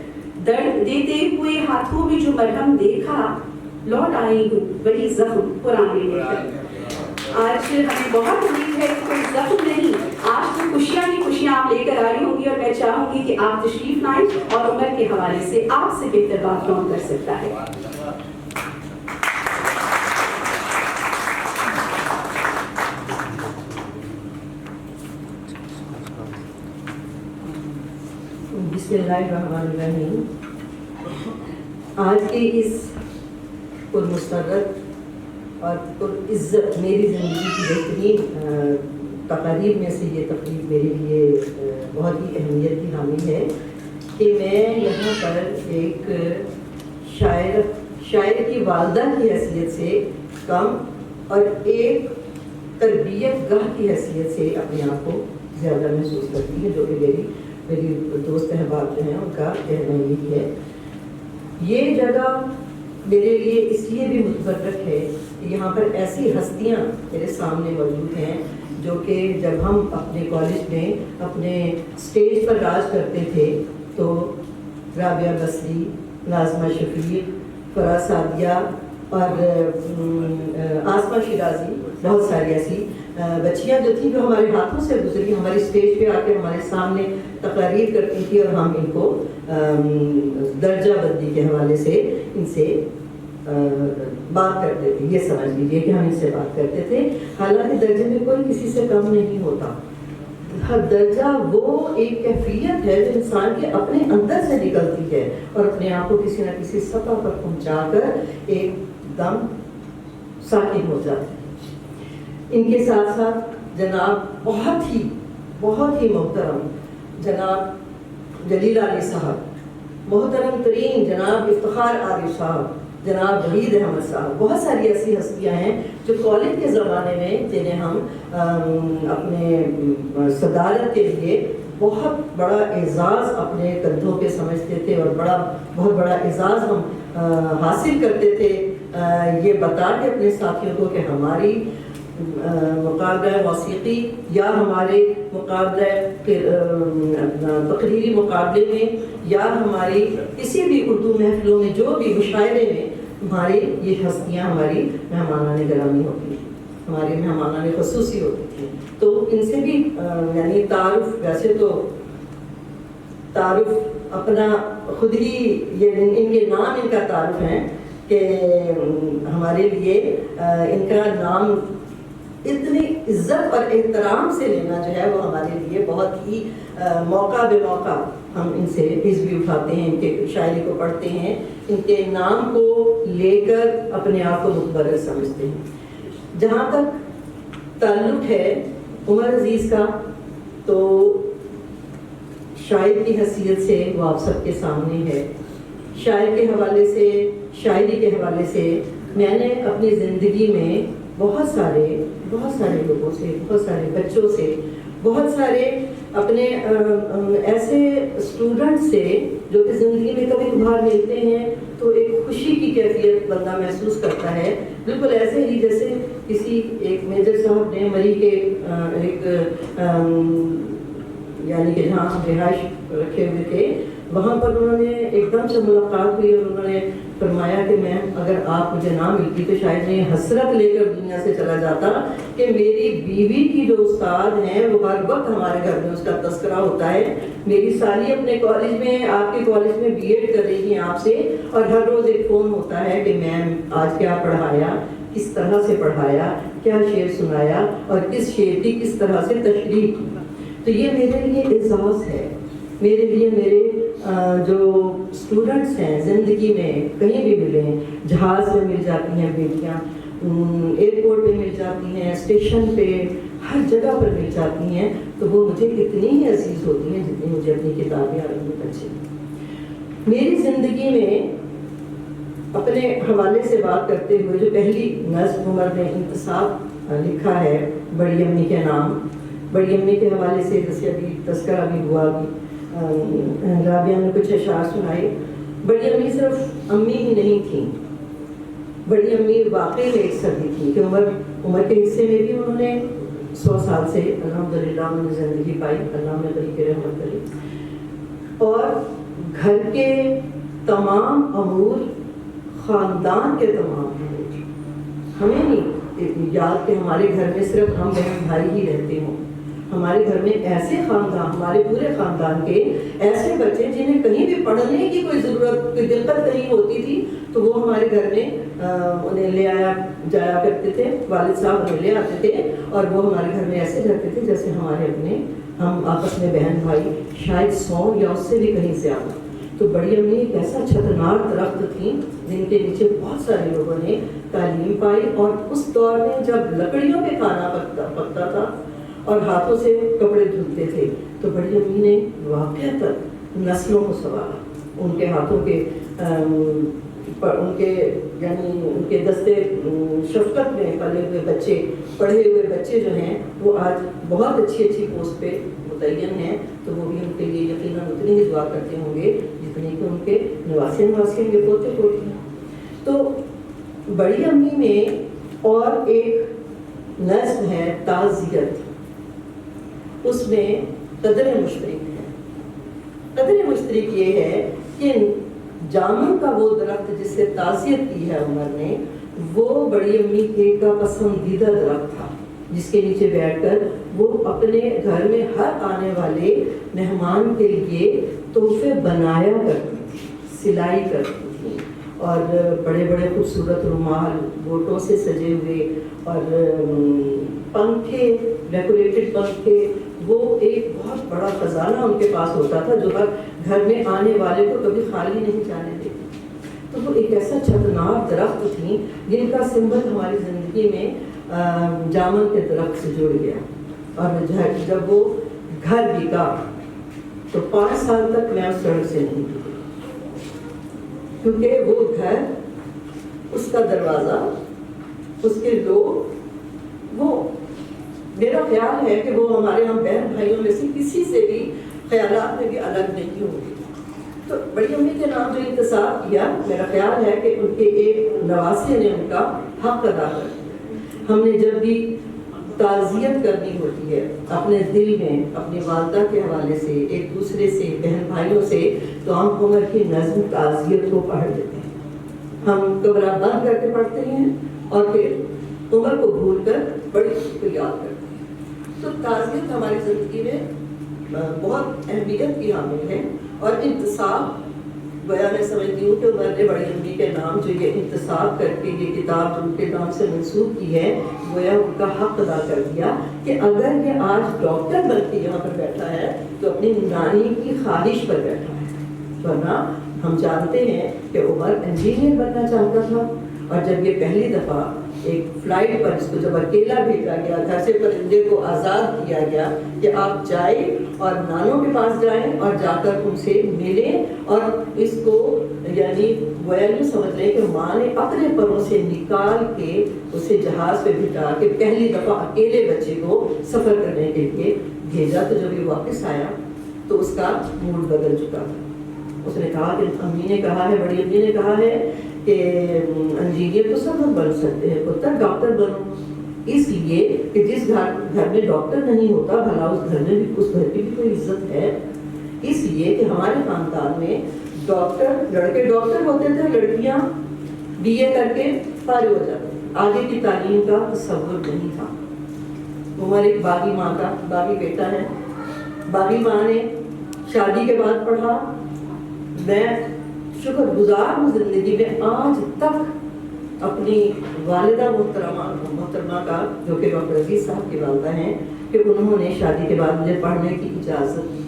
Speaker 2: درد دیتے ہوئے ہاتھوں میں جو مرہم دیکھا، لوٹ آئی ہوں وہی زخم پرانے لے کر۔ آج ہمیں بہت امید ہے کہ کوئی زخم نہیں، آج تو خوشیاں ہی خوشیاں آپ لے کر آئی ہوں گی، اور میں چاہوں گی کہ آپ تشریف لائیں اور عمر کے حوالے سے آپ سے بہتر بات کون کر سکتا ہے۔
Speaker 5: بسم اللہ الرحمن الرحیم۔ آج کے اس پرمسرت اور پرعزت میری زندگی کی بہترین تقاریب میں سے یہ تقریب میرے لیے بہت ہی اہمیت کی حامل ہے کہ میں یہاں پر ایک شاعر کی والدہ کی حیثیت سے کم اور ایک تربیت گاہ کی حیثیت سے اپنے آپ کو زیادہ محسوس کرتی ہے، جو کہ میری دوست احباب جو ہیں ان کا کہنا یہی ہے۔ یہ جگہ میرے لیے اس لیے بھی متبرک ہے کہ یہاں پر ایسی ہستیاں میرے سامنے موجود ہیں جو کہ جب ہم اپنے کالج میں اپنے اسٹیج پر راج کرتے تھے تو رابعہ بصری، ناظمہ شفیق، فراز سعدیہ اور آسمہ شیرازی، بہت ساری ایسی بچیاں جو تھیں جو ہمارے ہاتھوں سے گزری، ہماری اسٹیج پہ آ کے ہمارے سامنے تقاریر کرتی تھی اور ہم ان کو درجہ بندی کے حوالے سے ان سے بات کرتے تھے. یہ سمجھ لیجیے کہ ہم ان سے بات کرتے تھے. حالانکہ درجے میں کوئی کسی سے کم نہیں ہوتا. ہر درجہ وہ ایک کیفیت ہے جو انسان کے اپنے اندر سے نکلتی ہے اور اپنے آپ کو کسی نہ کسی سطح پر پہنچا کر ایک دم ساکن ہو جاتا ہے. ان کے ساتھ ساتھ جناب بہت ہی محترم جناب جلیل علی صاحب، محترم ترین جناب افتخار عارف صاحب، جناب وحید احمد صاحب، بہت ساری ایسی ہستیاں ہیں جو کالج کے زمانے میں جنہیں ہم اپنے صدارت کے لیے بہت بڑا اعزاز اپنے کندھوں پہ سمجھتے تھے اور بہت بڑا اعزاز ہم حاصل کرتے تھے یہ بتا کے اپنے ساتھیوں کو کہ ہماری مقابلہ موسیقی یا ہمارے مقابلہ تقریری مقابلے میں یا ہماری کسی بھی اردو محفلوں میں جو بھی مشاعرے میں ہماری یہ ہستیاں ہماری مہمانان گرامی ہوتی تھیں، ہماری مہمانان خصوصی ہوتی تھیں. تو ان سے بھی یعنی تعارف، ویسے تو تعارف اپنا خود ہی یہ ان کے نام ان کا تعارف ہے کہ ہمارے لیے ان کا نام اتنی عزت اور احترام سے لینا جو ہے وہ ہمارے لیے بہت ہی موقع بے موقع ہم ان سے حص بھی اٹھاتے ہیں، ان کے شاعری کو پڑھتے ہیں، ان کے نام کو لے کر اپنے آپ کو متبرک سمجھتے ہیں. جہاں تک تعلق ہے عمر عزیز کا تو شاعر کی حیثیت سے وہ آپ سب کے سامنے ہے. شاعر کے حوالے سے، شاعری کے حوالے سے میں نے اپنی زندگی میں بہت سارے لوگوں سے، بہت سارے بچوں سے، بہت سارے اپنے ایسے اسٹوڈنٹ سے جو کہ زندگی میں کبھی کبھار ملتے ہیں تو ایک خوشی کی کیفیت بندہ محسوس کرتا ہے، بالکل ایسے ہی جیسے کسی ایک میجر صاحب نے مری کے ایک یعنی کہ جہاں ہم رہائش رکھے ہوئے تھے وہاں پر انہوں نے ایک دم سے ملاقات ہوئی اور انہوں نے فرمایا کہ میں اگر آپ مجھے نہ ملتی تو شاید میں حسرت لے کر دنیا سے چلا جاتا کہ میری بیوی کی جو استاد ہیں وہ ہر وقت ہمارے گھر میں اس کا تذکرہ ہوتا ہے. میری سالی اپنے کالج میں، آپ کے کالج میں بی ایڈ کر رہی ہیں آپ سے، اور ہر روز ایک فون ہوتا ہے کہ میم آج کیا پڑھایا، کس طرح سے پڑھایا، کیا شعر سنایا اور کس شعر کی کس طرح سے تشریح کی. تو یہ میرے لیے اعزاز ہے. میرے لیے میرے جو اسٹوڈنٹس ہیں زندگی میں کہیں بھی ملیں، جہاز میں مل جاتی ہیں بیٹیاں، ایئرپورٹ پہ مل جاتی ہیں، اسٹیشن پہ، ہر جگہ پر مل جاتی ہیں، تو وہ مجھے کتنی ہی عزیز ہوتی ہیں جتنی مجھے اپنی کتابیں اور اپنے بچے. میری زندگی میں اپنے حوالے سے بات کرتے ہوئے جو پہلی نظم عمر نے انتصاب لکھا ہے بڑی امی کے نام، بڑی امی کے حوالے سے جیسے ابھی تذکرہ بھی ہوا، رابعہ نے کچھ اشعار سنائے. بڑی امی صرف امی ہی نہیں تھیں، بڑی امی واقعی میں ایک صدی تھی کہ عمر کے حصے میں بھی انہوں نے 100 سال سے الحمدللہ انہوں نے زندگی پائی، اللہ نے بڑی کی رحمت کری. اور گھر کے تمام امور، خاندان کے تمام امور، ہمیں نہیں یاد کہ ہمارے گھر میں صرف ہم بہن بھائی ہی رہتے ہوں. ہمارے گھر میں ایسے خاندان، ہمارے پورے خاندان کے ایسے بچے جنہیں کہیں بھی پڑھنے کی کوئی ضرورت، کوئی دقت کہیں ہوتی تھی تو وہ ہمارے گھر میں انہیں لے جایا کرتے تھے، والد صاحب انہیں لے آتے تھے اور وہ ہمارے گھر میں ایسے رہتے تھے جیسے ہمارے اپنے، ہم آپس میں بہن بھائی، شاید 100 یا اس سے بھی کہیں زیادہ. تو بڑی امی ایک ایسا چھتنار درخت تھیں جن کے نیچے بہت سارے لوگوں نے تعلیم پائی. اور اس دور میں جب لکڑیوں پہ کھانا پکتا تھا اور ہاتھوں سے کپڑے دھلتے تھے تو بڑی امی نے واقعتاً نسلوں کو سنبھالا. ان کے ہاتھوں کے ان کے دستے شفقت میں پلے ہوئے بچے، پڑھے ہوئے بچے جو ہیں وہ آج بہت اچھی پوسٹ پہ متعین ہیں. تو وہ بھی ان کے لیے یقیناً اتنی ہی دعا کرتے ہوں گے جتنی کہ ان کے نواسیوں کے پوتے پوتی ہیں. تو بڑی امی میں اور ایک نظم ہے تعزیت، اس میں قدر مشترک ہے. قدر مشترک یہ ہے کہ جامن کا وہ درخت جس سے تعزیت کی ہے عمر نے، وہ بڑی امی کا پسندیدہ درخت تھا، جس کے نیچے بیٹھ کر وہ اپنے گھر میں ہر آنے والے مہمان کے لیے تحفے بنایا کرتی تھی، سلائی کرتی تھی، اور بڑے بڑے خوبصورت رومال گوٹوں سے سجے ہوئے اور پنکھے، ڈیکوریٹڈ پنکھے، وہ ایک بہت بڑا خزانہ ان کے پاس ہوتا تھا جو ہر گھر میں آنے والے کو کبھی خالی نہیں جانے دیتی. تو وہ ایک ایسا چھتنار درخت تھی جن کا سمبل ہماری زندگی میں جامن کے درخت سے جڑ گیا. اور جب وہ گھر بکا تو 5 سال تک میں اس سڑک سے نہیں گئی، کیونکہ وہ گھر، اس کا دروازہ، اس کے لوگ، وہ میرا خیال ہے کہ وہ ہمارے ہم بہن بھائیوں میں سے کسی سے بھی خیالات میں بھی الگ نہیں ہوں گی. تو بڑی امی کے نام جو انتصاب کیا، میرا خیال ہے کہ ان کے ایک نواسے نے ان کا حق ادا کر دیا. ہم نے جب بھی تعزیت کرنی ہوتی ہے اپنے دل میں اپنی والدہ کے حوالے سے، ایک دوسرے سے، بہن بھائیوں سے، تو ہم عمر کی نظم تعزیت کو پڑھ لیتے ہیں. ہم کمرہ بند کر کے پڑھتے ہیں اور پھر عمر کو بھول کر بڑی خوشی کو یاد کرتے ہیں. تو تعزیت ہماری زندگی میں بہت اہمیت کی حامل ہے. اور انتصاب، گویا میں سمجھتی ہوں کہ عمر نے بڑی امی کے نام جو یہ انتصاب کر کے یہ کتاب ان کے نام سے منسوب کی ہے، گویا ان کا حق ادا کر دیا کہ اگر یہ آج ڈاکٹر بن کے یہاں پر بیٹھا ہے تو اپنی نانی کی خواہش پر بیٹھا ہے. ورنہ ہم جانتے ہیں کہ عمر انجینئر بننا چاہتا تھا، اور جب یہ پہلی دفعہ ایک فلائٹ پر اس کو جب اکیلا بھیجا گیا، گھر سے پرندے کو آزاد کیا گیا کہ آپ جائیں اور نانوں کے پاس جائیں اور جا کر ان سے ملیں، اور اس کو یعنی گویا یوں سمجھ لیں کہ ماں نے اپنے پروں سے نکال کے اسے جہاز پہ بٹھا کے پہلی دفعہ اکیلے بچے کو سفر کرنے کے لیے بھیجا. تو جب یہ واپس آیا تو اس کا موڈ بدل چکا تھا. اس نے کہا کہ امی نے کہا ہے، بڑی امی نے کہا ہے کہ انجینئر تو سب لوگ بن سکتے ہیں، پتر ڈاکٹر بنو. اس لیے کہ جس گھر میں ڈاکٹر نہیں ہوتا، بھلا اس گھر میں بھی، اس گھر کی بھی کوئی عزت ہے. اس لیے کہ ہمارے خاندان میں ڈاکٹر، لڑکے ڈاکٹر ہوتے تھے، لڑکیاں BA کر کے فارغ ہو جاتے تھے. آگے کی تعلیم کا تصور نہیں تھا. عمر ایک باغی ماں کا باغی بیٹا ہے. باغی ماں نے شادی کے بعد پڑھا. میں شکر گزار ہوں زندگی میں آج تک اپنی والدہ محترمہ کا، جو کہ ڈاکٹر عزیز صاحب کی والدہ ہیں، کہ انہوں نے شادی کے بعد مجھے پڑھنے کی اجازت دی.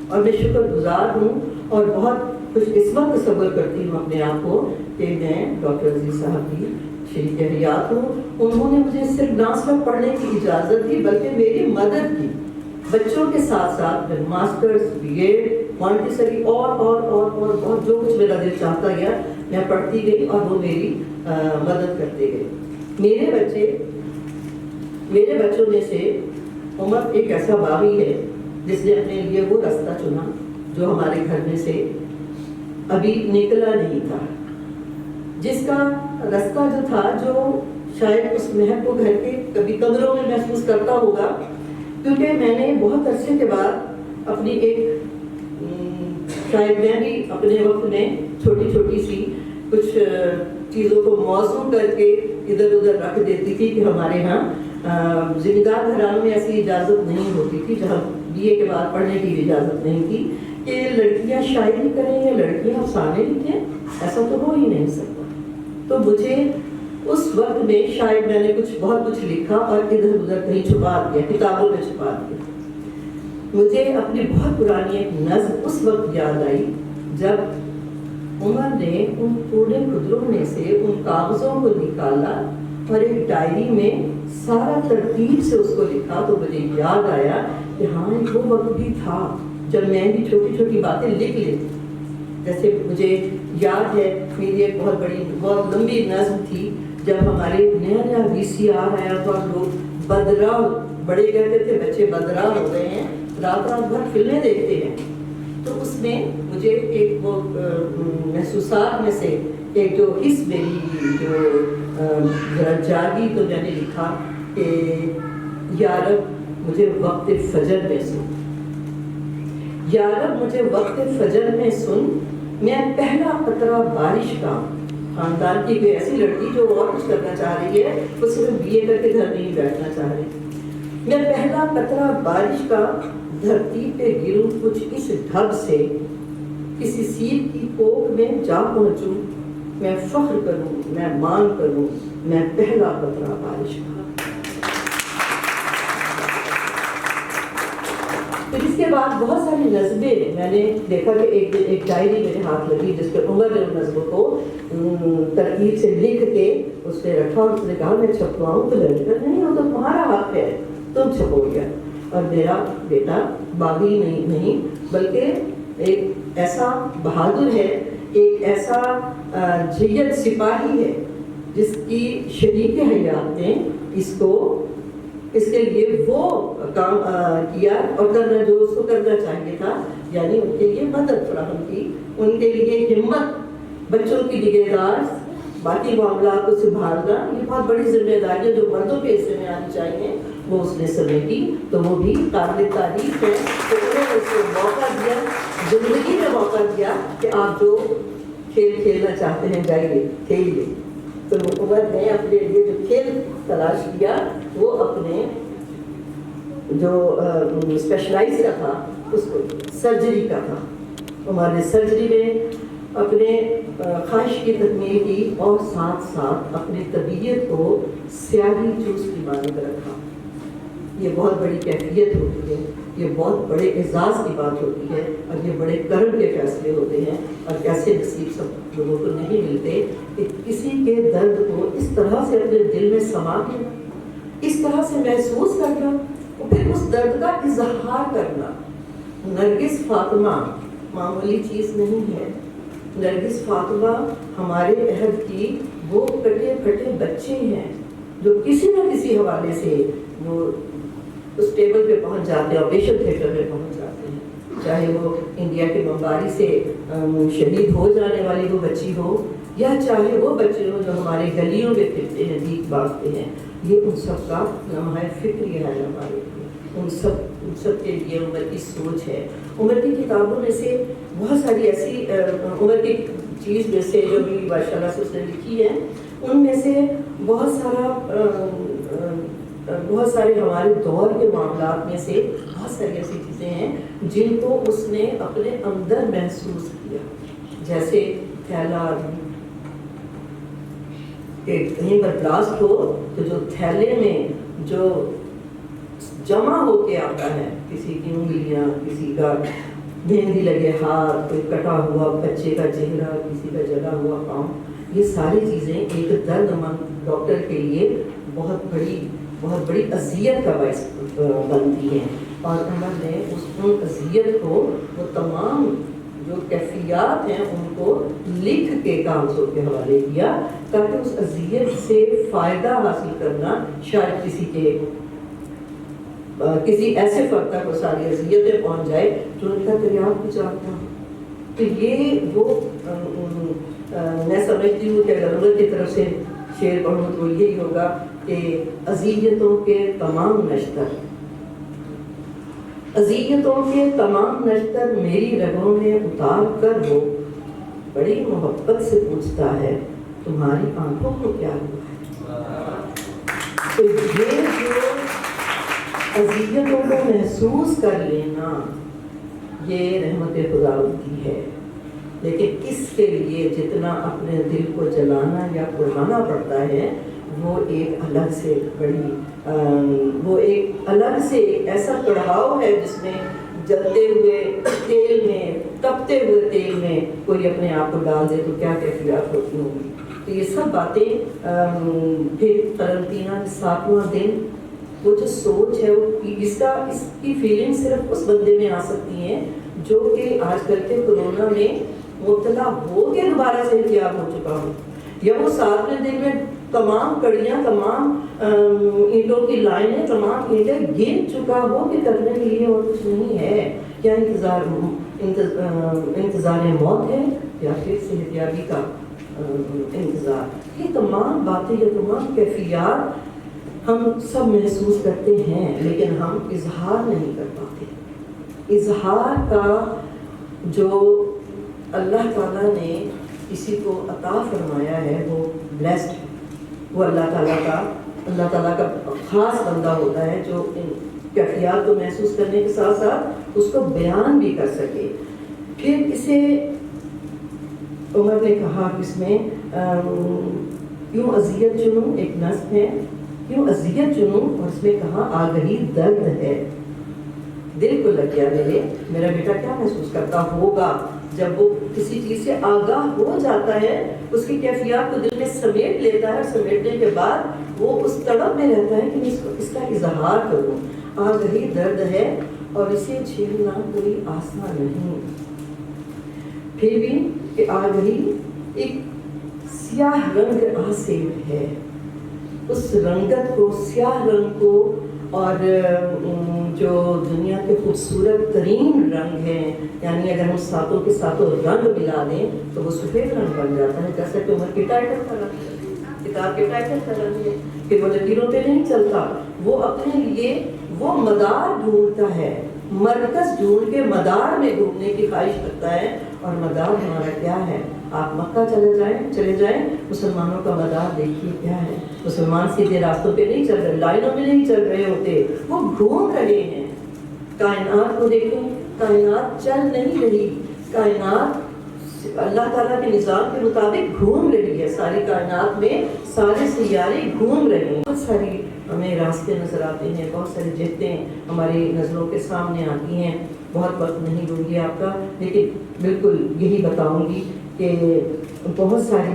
Speaker 5: اور میں شکر گزار ہوں اور بہت خوش قسمت تصور کرتی ہوں اپنے آپ کو کہ میں ڈاکٹر عزیز صاحب کی شریک حیات ہوں. انہوں نے مجھے صرف نہ صرف پڑھنے کی اجازت دی بلکہ میری مدد کی. بچوں کے ساتھ ساتھ میں ماسٹرز، BA، مانٹیسری اور بہت جو کچھ میرا دل چاہتا گیا میں پڑھتی گئی اور وہ میری مدد کرتے گئے. میرے بچوں میں سے عمر ایک ایسا باغی ہے جس نے اپنے لیے وہ راستہ چنا جو ہمارے گھر میں سے ابھی نکلا نہیں تھا. جس کا راستہ جو تھا، جو شاید اس مہک کو گھر کے کبھی کمروں میں محسوس کرتا ہوگا، کیونکہ میں نے بہت عرصے کے بعد اپنی ایک، شاید میں بھی اپنے وقت میں چھوٹی چھوٹی سی کچھ چیزوں کو موزوں کر کے ادھر ادھر رکھ دیتی تھی کہ ہمارے ہاں ذمہ دار گھرانوں میں ایسی اجازت نہیں ہوتی تھی، جہاں BA کے بعد پڑھنے کی اجازت نہیں تھی کہ لڑکیاں شاعری کریں یا لڑکیاں افسانے لکھیں. ایسا تو ہو ہی نہیں سکتا. تو مجھے اس وقت میں شاید میں نے بہت کچھ لکھا اور ادھر ادھر کہیں چھپا دیا، کتابوں میں چھپا دیا. مجھے اپنی بہت پرانی ایک نظم اس وقت یاد آئی جب عمر نے ان کوڑے خدروں میں سے ان کاغذوں کو نکالا اور ایک ڈائری میں سارا ترتیب سے اس کو لکھا. تو مجھے یاد آیا کہ ہاں وہ وقت بھی تھا جب میں بھی چھوٹی چھوٹی باتیں لکھ لیتی. جیسے مجھے یاد ہے میری ایک بہت لمبی نظم تھی، جب ہمارے نیا VCR آیا تھا، لوگ بدرا، بڑے کہتے تھے بچے بدرا ہو گئے ہیں، رات بھر فلمیں دیکھتے ہیں. تو اس میں مجھے ایک وہ محسوسات میں سے ایک جو حص میری جو جاگی تو میں نے لکھا کہ یا رب مجھے وقت فجر میں سن، یا رب مجھے وقت فجر میں سن، میں پہلا قطرہ بارش کا، خاندان کی کوئی ایسی لڑکی جو اور کچھ کرنا چاہ رہی ہے، وہ صرف BA کر کے گھر نہیں بیٹھنا چاہ رہی، میں پہلا قطرہ بارش کا دھرتی پہ گروں کچھ اس ڈھب سے، کسی سیب کی کوکھ میں جا پہنچوں، میں فخر کروں، میں مان کروں، میں پہلا قطرہ بارش کا۔ پھر اس کے بعد بہت ساری نظمیں میں نے دیکھا کہ ایک ڈائری میرے ہاتھ لگی جس پہ عمر نے ان نظموں کو ترتیب سے لکھ کے اس نے رکھا، اور اس نے کہا میں چھپواؤں تو لڑکا نہیں، وہ تو تمہارا حق ہے، تم چھپو گیا۔ اور میرا بیٹا باغی نہیں بلکہ ایک ایسا بہادر ہے، ایک ایسا جیت سپاہی ہے جس کی شریک حیات نے اس کے لیے وہ کام کیا اور کرنا جو اس کو کرنا چاہیے تھا، یعنی ان کے لیے مدد فراہم کی، ان کے لیے ہمت، بچوں کی نگہداشت، باقی معاملات کو سنبھالنا، یہ بہت بڑی ذمہ داریاں جو مردوں کے حصے میں آنی چاہیے وہ اس نے سمیٹی، تو وہ بھی قابل تعریف ہے کہ انہوں نے اس کو موقع دیا، زندگی میں موقع دیا کہ آپ جو کھیل کھیلنا چاہتے ہیں جائیے کھیلیے۔ تو عمر نے اپنے لیے جو کھیل تلاش کیا وہ اپنے جو اسپیشلائز کا تھا اس کو سرجری کا تھا۔ عمر نے سرجری میں اپنے خواہش کی تکمیل کی اور ساتھ ساتھ اپنی طبیعت کو سیاہی چوس کی مانند رکھا۔ یہ بہت بڑی کیفیت ہوتی ہے، یہ بہت بڑے اعزاز کی بات ہوتی ہے، اور یہ بڑے کرم کے فیصلے ہوتے ہیں، اور کیسے نصیب سب لوگوں کو نہیں ملتے کہ کسی کے درد کو اس طرح سے اپنے دل میں سما کے، اس طرح سے محسوس کرنا اور پھر اس درد کا اظہار کرنا۔ نرگس فاطمہ معمولی چیز نہیں ہے، نرگس فاطمہ ہمارے عہد کی وہ کٹے پھٹے بچے ہیں جو کسی نہ کسی حوالے سے وہ اس ٹیبل پہ پہنچ جاتے ہیں، آپریشن تھیٹر میں پہنچ جاتے ہیں، چاہے وہ انڈیا کے بمباری سے شہید ہو جانے والی وہ بچی ہو، یا چاہے وہ بچے ہوں جو ہمارے گلیوں میں پھرتے ہیں، بھیک مانگتے ہیں۔ یہ ان سب کا لمحہ فکر ہے ہمارے لیے، ان سب کے لیے عمر کی سوچ ہے۔ عمر کی کتابوں میں سے بہت ساری ایسی عمر کی چیز میں سے جو بھی ماشاء اللہ سے اس نے لکھی ہے، ان میں سے بہت سارے ہمارے دور کے معاملات میں سے بہت ساری ایسی چیزیں ہیں جن کو اس نے اپنے اندر محسوس کیا، جیسے تھیلا، کہ کہیں پر بلاسٹ ہو تو جو تھیلے میں جو جمع ہو کے آتا ہے، کسی کی انگلیاں، کسی کا مہندی لگے ہاتھ، کوئی کٹا ہوا بچے کا چہرہ، کسی کا جلا ہوا پاؤں، یہ ساری چیزیں ایک درد مند ڈاکٹر کے لیے بہت بڑی اذیت کا باعث بنتی ہیں، اور عمر نے ان اذیت کو، وہ تمام جو کیفیات ہیں ان کو لکھ کے کاغذوں کے حوالے کیا تاکہ اس اذیت سے فائدہ حاصل کرنا شاید کسی ایسے فرد تک وہ ساری اذیتیں پہنچ جائے جو ان کا دریافت بھی چاہتا ہوں۔ تو یہ وہ میں سمجھتی ہوں کہ اگر عمر کی طرف سے شعر پڑھوں تو یہی ہوگا کہ اذیتوں کے تمام نشتر میری رگوں میں اتار کر وہ بڑی محبت سے پوچھتا ہے تمہاری آنکھوں کو کیا ہوا ہے۔ تو یہ جو اذیتوں کو محسوس کر لینا یہ رحمت خداوند کی ہے، لیکن اس کے لیے جتنا اپنے دل کو جلانا یا قربانا پڑتا ہے وہ ایک الگ سے ایک ایسا کڑھاؤ ہے جس میں جلتے ہوئے تیل میں، تپتے ہوئے تیل میں کوئی اپنے آپ کو ڈال دے تو کیا کیفیات ہوتی ہوں گی۔ تو یہ سب باتیں پھر قرنطینہ 7واں دن، وہ جو سوچ ہے اس کی فیلنگ صرف اس بندے میں آ سکتی ہیں جو کہ آج کل کے کورونا میں مبتلا ہو کے دوبارہ سے احتیاط ہو چکا ہو، یا وہ 7ویں دن میں تمام کڑیاں، تمام اینٹوں کی لائنیں، تمام اینٹیں گر چکا ہو کہ کرنے کے لیے اور کچھ نہیں ہے، کیا انتظار انتظار موت ہے یا پھر صحت یابی کا انتظار. یہ تمام باتیں، یہ تمام کیفیات ہم سب محسوس کرتے ہیں، لیکن ہم اظہار نہیں کر پاتے. اظہار کا جو اللہ تعالیٰ نے کسی کو عطا فرمایا ہے وہ بلیسڈ ہے. وہ اللہ تعالیٰ کا خاص بندہ ہوتا ہے جو ان کیفیات کو محسوس کرنے کے ساتھ ساتھ اس کو بیان بھی کر سکے. پھر اسے عمر نے کہا اس میں یوں اذیت چنوں، ایک نصب ہے، یوں اذیت چنوں، اور اس میں کہا آگہی درد ہے. دل کو لگ گیا میرا بیٹا کیا محسوس کرتا ہوگا جب وہ کسی چیز سے آگاہ ہو جاتا ہے، اس کی کیفیات کو دل میں سمیٹ لیتا ہے، اور سمیٹنے کے بعد وہ اس تڑپ میں رہتا ہے کہ اس کا اظہار کروں. آگہی درد ہے اور اسے جھیلنا کوئی آسان نہیں. پھر بھی کہ آگہی ایک سیاہ رنگ آسیب ہے. اس رنگت کو، سیاہ رنگ کو، اور جو دنیا کے خوبصورت ترین رنگ ہیں، یعنی اگر ہم ساتوں کے ساتوں رنگ ملا دیں تو وہ سفید رنگ بن جاتا ہے. جیسے کہ عمر کی ٹائٹل کا رنگ ہے، کتاب کے ٹائٹل کا رنگ ہے کہ وہ لکیروں پہ نہیں چلتا. وہ اپنے لیے وہ مدار ڈھونڈتا ہے، مرکز ڈھونڈ کے مدار میں گھومنے کی خواہش رکھتا ہے. اور مدار ہمارا کیا ہے؟ آپ مکہ چلے جائیں، مسلمانوں کا مدار دیکھیے کیا ہے. مسلمان سیدھے راستوں پہ نہیں چل رہے، لائنوں میں نہیں چل رہے ہوتے، وہ گھوم رہے ہیں. کائنات کو دیکھیں، کائنات چل نہیں رہی، کائنات اللہ تعالیٰ کے نظام کے مطابق گھوم رہی ہے. ساری کائنات میں سارے سیارے گھوم رہے ہیں. بہت ساری ہمیں راستے نظر آتے ہیں، بہت ساری جہتیں ہماری نظروں کے سامنے آتی ہیں. بہت وقت نہیں دوں گی آپ کا، لیکن بالکل یہی بتاؤں گی کہ بہت ساری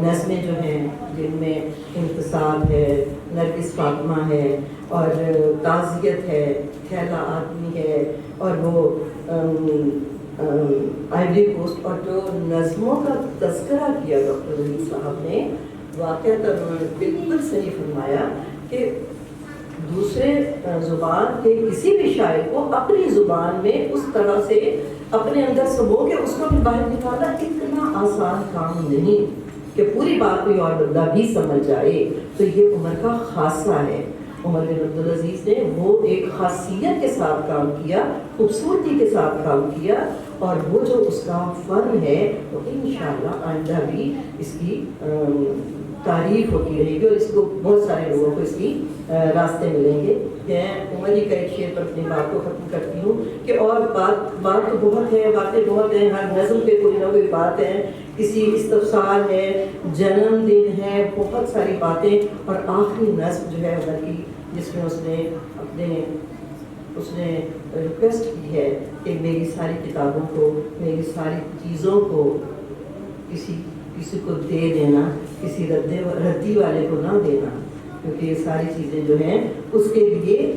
Speaker 5: نظمیں جو ہیں جن میں انتصاب ہے، نرگس فاطمہ ہے، اور تعزیت ہے، تھیلا آدمی ہے، اور وہ آئیوری کوسٹ. اور جو نظموں کا تذکرہ کیا ڈاکٹر ولی صاحب نے، واقعات انہوں نے بالکل صحیح فرمایا کہ دوسرے زبان کے کسی بھی شاعر کو اپنی زبان میں اس طرح سے اپنے اندر سمو کے اس کو بھی باہر نکالنا اتنا آسان کام نہیں کہ پوری بات کوئی اور بندہ بھی سمجھ جائے. تو یہ عمر کا خاصہ ہے. عمر بن عبدالعزیز نے وہ ایک خاصیت کے ساتھ کام کیا، خوبصورتی کے ساتھ کام کیا، اور وہ جو اس کا فن ہے وہ انشاءاللہ آئندہ بھی اس کی تعریف ہوتی رہے گی، اور اس کو بہت سارے لوگوں کو اس کی راستے ملیں گے. میں عمر ہی کا ایک شعر پر اپنی بات کو ختم کرتی ہوں کہ اور بات تو بہت ہے، باتیں بہت ہیں، ہر نظم پہ کوئی نہ کوئی بات ہے. کسی استفسار ہے، جنم دن ہے، بہت ساری باتیں. اور آخری نظم جو ہے عمر کی، جس میں اس نے ریکویسٹ کی ہے کہ میری ساری کتابوں کو، میری ساری چیزوں کو کسی کو دے دینا، کسی ردی والے کو نہ دینا، کیونکہ یہ ساری چیزیں جو ہیں اس کے لیے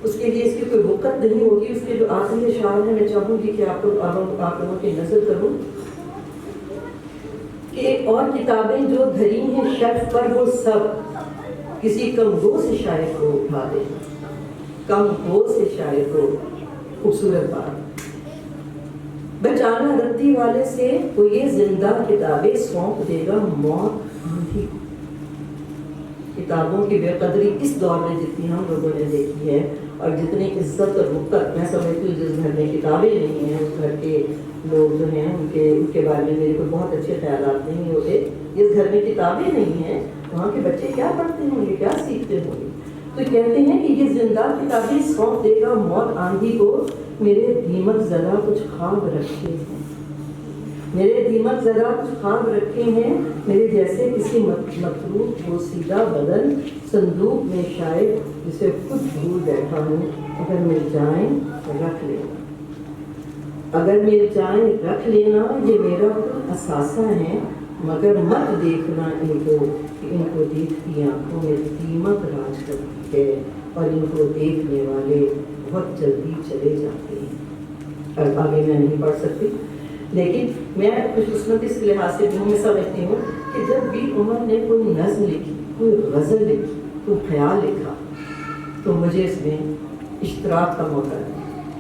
Speaker 5: اس کی کوئی وقت نہیں ہوگی. اس کے جو آخری اشعار ہیں میں چاہوں گی کہ آپ لوگوں کی نظر کروں کہ اور کتابیں جو دھری ہیں شرف پر وہ سب کسی کمگو سے شاعر کو اٹھا دے، کمگو سے شاعر کو. خوبصورت بات. بچانا ردی والے سے وہ یہ زندہ کتابیں سونپ دے گا موت آندھی. کتابوں کی بے قدری اس دور میں جتنی ہم لوگوں نے دیکھی ہے، اور جتنی عزت اور رقت میں سمجھتی ہوں جس گھر میں کتابیں نہیں ہیں اس گھر کے لوگ جو ہیں ان کے بارے میں میرے کو بہت اچھے خیالات نہیں ہوتے. جس گھر میں کتابیں نہیں ہیں وہاں کے بچے کیا پڑھتے ہوں گے، کیا سیکھتے ہوں گے. تو کہتے ہیں کہ یہ زندہ کتابیں سونپ دے گا موت آندھی کو. میرے دیمک ذرا کچھ خواب رکھے ہیں، میرے دیمک ذرا کچھ خواب رکھے ہیں، میرے جیسے کسی مطلوب وہ سیدھا بدن صندوق میں شاید جسے خود بھول بیٹھا ہوں. اگر مل جائیں رکھ لینا، اگر مل جائیں رکھ لینا، یہ میرا اثاثہ ہے. مگر مت دیکھنا ان کو کہ ان کو دیکھتی آنکھوں میں دیمک راج کرتی ہے، اور ان کو دیکھنے والے بہت جلدی چلے جاتے ہیں. اب آگے میں نہیں پڑھ سکتی، لیکن میں خوش قسمتی اس لحاظ سے میں سمجھتی ہوں کہ جب بھی عمر نے کوئی نظم لکھی، کوئی غزل لکھی، کوئی خیال لکھا، تو مجھے اس میں اشتراک کا موقع ہے.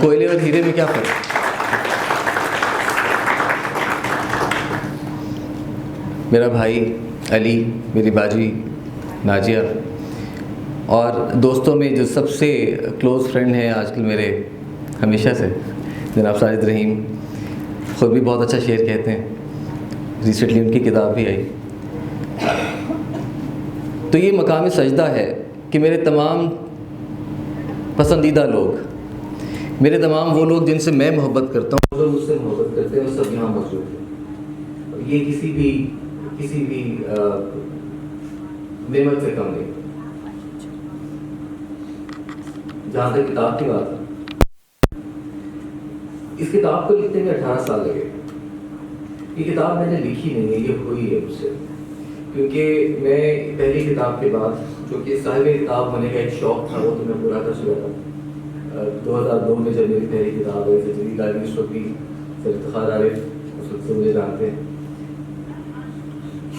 Speaker 6: کوئلے اور ہیرے میں کیا فرق؟ میرا بھائی علی، میری باجی ناجیہ، اور دوستوں میں جو سب سے کلوز فرینڈ ہیں آج کل میرے ہمیشہ سے، جناب ساجد رحیم، خود بھی بہت اچھا شعر کہتے ہیں، ریسنٹلی ان کی کتاب بھی آئی. تو یہ مقام سجدہ ہے کہ میرے تمام پسندیدہ لوگ، میرے تمام وہ لوگ جن سے میں محبت کرتا ہوں،
Speaker 1: جو مجھ سے محبت کرتے ہیں وہ سب یہاں موجود ہیں. اور یہ کسی بھی نعمت سے کم نہیں. جہاں تک کتاب کی بات ہے، اس کتاب کو لکھنے میں 18 سال لگے. یہ کتاب میں نے لکھی نہیں ہے، یہ ہوئی ہے مجھ سے. کیونکہ میں پہلی کتاب کے بعد، جو کہ صاحب کتاب ہونے کا ایک شوق تھا، وہ تو میں پورا کر چکا تھا. 2002 میں جب میری پہلی کتاب آئی تھی، جدید عالمی، اس وقت بھی سر افتخار عارف اس وقت سے مجھے جانتے ہیں.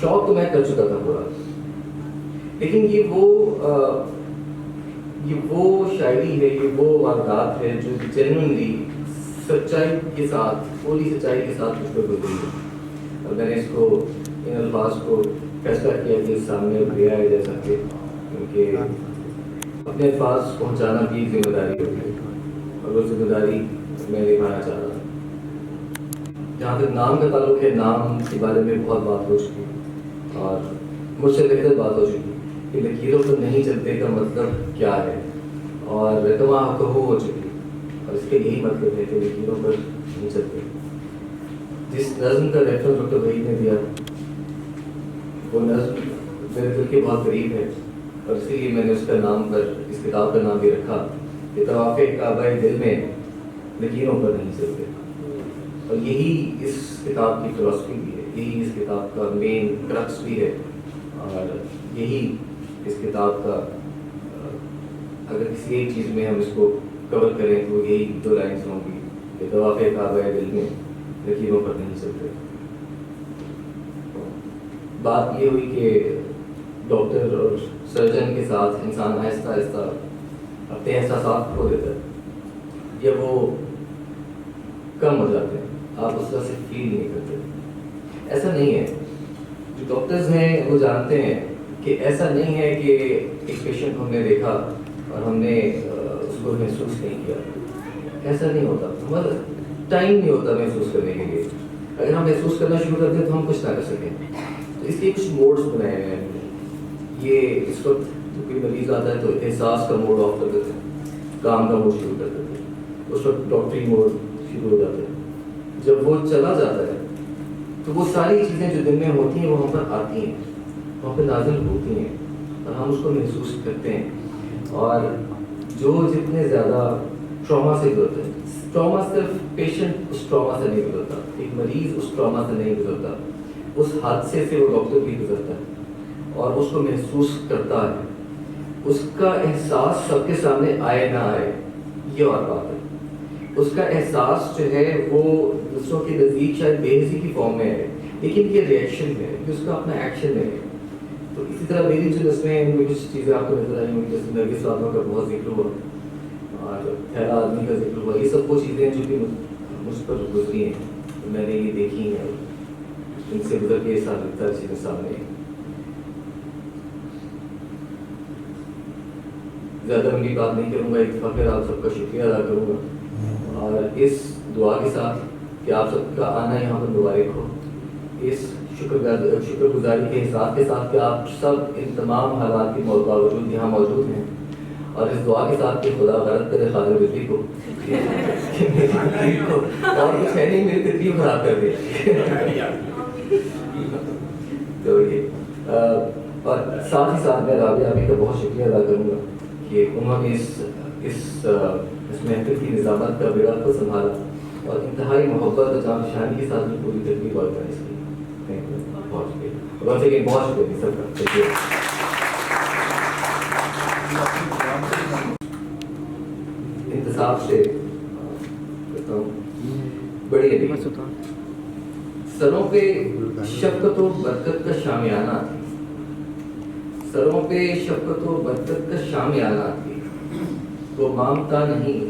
Speaker 1: شوق تو میں کر چکا تھا پورا، لیکن یہ وہ شاعری ہے، یہ وہ واردات ہے جو جینوئنلی سچائی کے ساتھ، پوری سچائی کے ساتھ مجھ پہ گزری ہے. اور میں نے اس کو، ان الفاظ کو فیصلہ کیا کہ سامنے لیا ہے جیسا کہ، کیونکہ اپنے الفاظ پہنچانا بھی ذمہ داری ہوتی ہے، اور وہ ذمہ داری میں نبھانا چاہ رہا تھا. جہاں تک نام کا تعلق ہے، نام کے بارے میں بہت بات ہو چکی اور مجھ سے بہتر بات ہو چکی کہ لکیروں پر نہیں چلتے کا مطلب کیا ہے، اور تمام کہو ہو چکی، اور اس کے یہی مطلب ہے کہ لکیروں پر نہیں چلتے. جس نظم کا ریفرنس ڈاکٹر وحید نے دیا، وہ نظم میرے دل کے بہت قریب ہے، اور اسی لیے میں نے اس کا نام پر، اس کتاب کا نام بھی رکھا کہ طواف کعبہ دل میں لکیروں پر نہیں چلتے. اور یہی اس کتاب کی فلسفی بھی ہے، یہی اس کتاب کا مین کرکس بھی ہے، اور یہی اس کتاب کا، اگر کسی ایک چیز میں ہم اس کو کور کریں تو یہی 2 لائنز ہوں گی کہ طواف کعبہ دل میں لکیروں پر نہیں چلتے. بات یہ ہوئی کہ ڈاکٹر اور سرجن کے ساتھ انسان آہستہ آہستہ اپنے احساسات کھو دیتا ہے، یا وہ کم ہو جاتے ہیں، آپ اس طرح سے فیل نہیں کرتے. ایسا نہیں ہے. جو ڈاکٹرز ہیں وہ جانتے ہیں کہ ایسا نہیں ہے کہ ایک پیشنٹ کو ہم نے دیکھا اور ہم نے اس کو محسوس نہیں کیا. ایسا نہیں ہوتا، ہمارا ٹائم نہیں ہوتا محسوس کرنے کے لیے. اگر ہم محسوس کرنا شروع کرتے ہیں تو ہم کچھ نہ کر سکیں. تو اس لیے کچھ موڈس بنائے ہوئے ہیں. یہ اس وقت کوئی مریض آتا ہے تو احساس کا موڈ آف کر دیتے ہیں، کام کا موڈ شروع کر دیتے ہیں، اس وقت ڈاکٹری موڈ شروع ہو جاتا ہے. جب وہ چلا جاتا ہے تو وہ ساری چیزیں جو دن میں ہوتی ہیں وہ ہم پر آتی ہیں، وہاں پہ نازل ہوتی ہیں، اور ہم اس کو محسوس کرتے ہیں. اور جو جتنے زیادہ ٹراما سے گزرتے ہیں، ٹراما صرف پیشنٹ اس ٹراما سے نہیں گزرتا، ایک مریض اس ٹراما سے نہیں گزرتا، اس حادثے سے وہ ڈاکٹر بھی گزرتا ہے اور اس کو محسوس کرتا ہے. اس کا احساس سب کے سامنے آئے نہ آئے یہ اور بات ہے. اس کا احساس جو ہے وہ دوسروں کے نزدیک شاید بے حسی کی فارم میں ہے، لیکن یہ ریئیکشن ہے، یہ اس کا اپنا ایکشن ہے. تو اسی طرح میری جو نسلیں ہیں ان میں کچھ چیزیں آپ کو نظر آئی ہوں، جیسے نرگس صاحبوں کا بہت ذکر ہوا اور پھیلا آدمی کا ذکر ہوا. یہ سب وہ چیزیں جو کہ مجھ پر گزری ہیں، میں نے یہ دیکھی ہیں، ان سے گزر کے ساتھ لگتا چیزیں سامنے. زیادہ لمبی بات نہیں کروں گا، ایک دفعہ پھر آپ سب کا شکریہ ادا کروں گا، اور اس دعا کے ساتھ کہ آپ سب کا آنا یہاں پر مبارک ہو، اس شکر گزاری کے احساس کے ساتھ کہ آپ سب ان تمام حالات کے باوجود یہاں موجود ہیں، اور اس دعا کے ساتھ کہ خدا غلط کرے خادم بجلی کو اور کچھ ہے نہیں، میری تکلیف خراب کر دیا. تو یہ اور ساتھ ہی ساتھ میں رابعہ ابھی کا بہت شکریہ ادا کروں گا کہ انہوں نے اس محفل کی نظامت کا بیڑا کو سنبھالا اور انتہائی محبت اور جان شانی کے ساتھ پوری تقریب آرگنائز کی. بہت شکریہ، بہت شکریہ سب کا. انتصاب سے کہتا ہوں، بڑی ابھی سروں پہ شفقت و برکت کا شامیانہ تھی، سروں پہ شفقت و برکت کا شامیانہ تھی. وہ مانگتا نہیں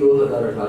Speaker 6: 2018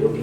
Speaker 6: OT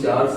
Speaker 6: 4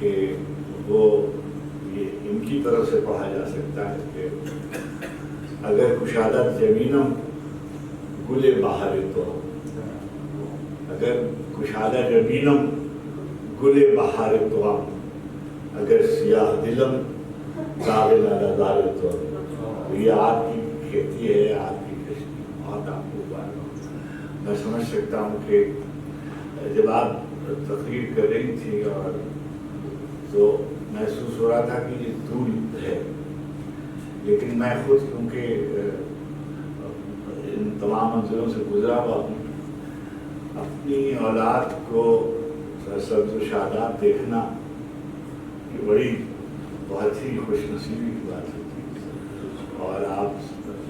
Speaker 7: کہ وہ یہ ان کی طرف سے پڑھا جا سکتا ہے کہ اگر کشادت زمینم گل بہار تو، اگر کشادہ زمینم گل بہار تو، اگر سیاہ دلم قابل ادار تو، یہ آپ کی کھیتی ہے، آپ کی کشتی، بہت آپ کو میں سمجھ سکتا ہوں کہ جب آپ تقریر کر رہی تھی اور تو محسوس ہو رہا تھا کہ یہ طول ہے، لیکن میں خود کیونکہ ان تمام منزلوں سے گزرا ہوا ہوں، اپنی اولاد کو سبز و شاداب دیکھنا یہ بڑی بہت ہی خوش نصیبی کی بات ہوتی ہے، اور آپ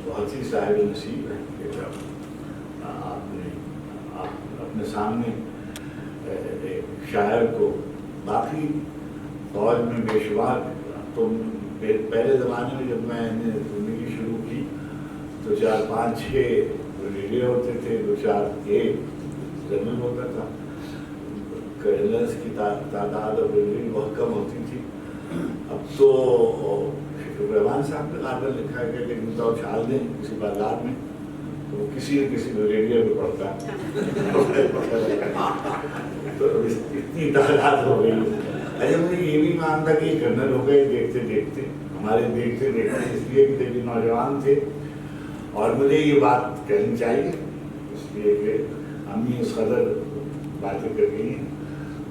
Speaker 7: بہت ہی صاحب نصیب ہیں کہ جب آپ اپنے سامنے ایک شاعر کو، باقی فوج میں بے شمار، تو پہلے زمانے میں جب میں نے زندگی شروع کی تو 4 5 6 ریڈیو ہوتے تھے، 2 4 1 جنرل ہوتا تھا، کرنلز کی تعداد اور ریڈیو بہت کم ہوتی تھی۔ اب تو شکر الرحمان صاحب نے آرڈر لکھا ہے کہ جوتا اچھال دیں کسی بازار میں تو وہ کسی نہ کسی ریڈیو پہ پڑتا ہے، تو اتنی تعداد ہو گئی۔ اچھا مجھے یہ بھی مان تھا کہ کرنل ہو گئے دیکھتے دیکھتے، ہمارے دیکھتے دیکھتے، اس لیے کہ جب نوجوان تھے، اور مجھے یہ بات کہنی چاہیے اس لیے کہ امی اس قدر باتیں کر گئی ہیں،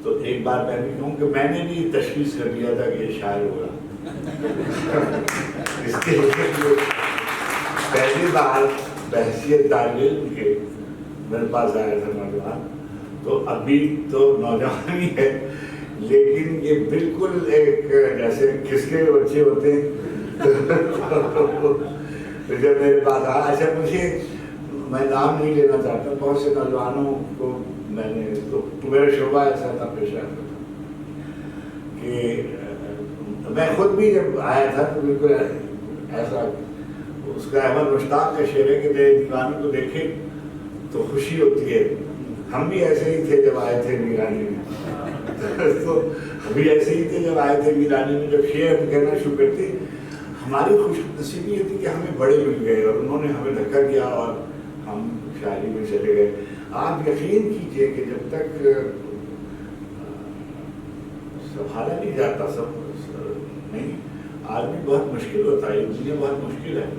Speaker 7: تو ایک بات میں بھی کہوں کہ میں نے بھی تشخیص کر لیا تھا کہ یہ شاعر ہوگا۔ اس کے لیے پہلی بار بحثیت طالب علم کے میرے پاس آیا تھا نوجوان، تو ابھی تو نوجوان ہی ہے لیکن یہ بالکل ایک جیسے کھسکے بچے ہوتے ہیں، تو جب میرے پاس آیا، اچھا مجھے، میں نام نہیں لینا چاہتا، بہت سے نوجوانوں کو میں نے، تو میرا شعبہ ایسا تھا، پیشہ کہ میں خود بھی جب آیا تھا تو بالکل ایسا، اس کا احمد مشتاق کا شعر ہے کہ میرے دیوانوں کو دیکھے تو خوشی ہوتی ہے، ہم بھی ایسے ہی تھے جب آئے تھے ویرانی میں، تو ہم بھی ایسے ہی تھے جب آئے تھے ویرانی میں، جب شعر کہنا شروع کرتے، ہماری خوش نصیبی یہ تھی کہ ہمیں بڑے مل گئے اور انہوں نے ہمیں دھکا دیا اور ہم شاعری میں چلے گئے۔ آپ یقین کیجئے کہ جب تک سنبھالا نہیں جاتا سب نہیں، آدمی بہت مشکل ہوتا ہے، یہ دنیا بہت مشکل ہے۔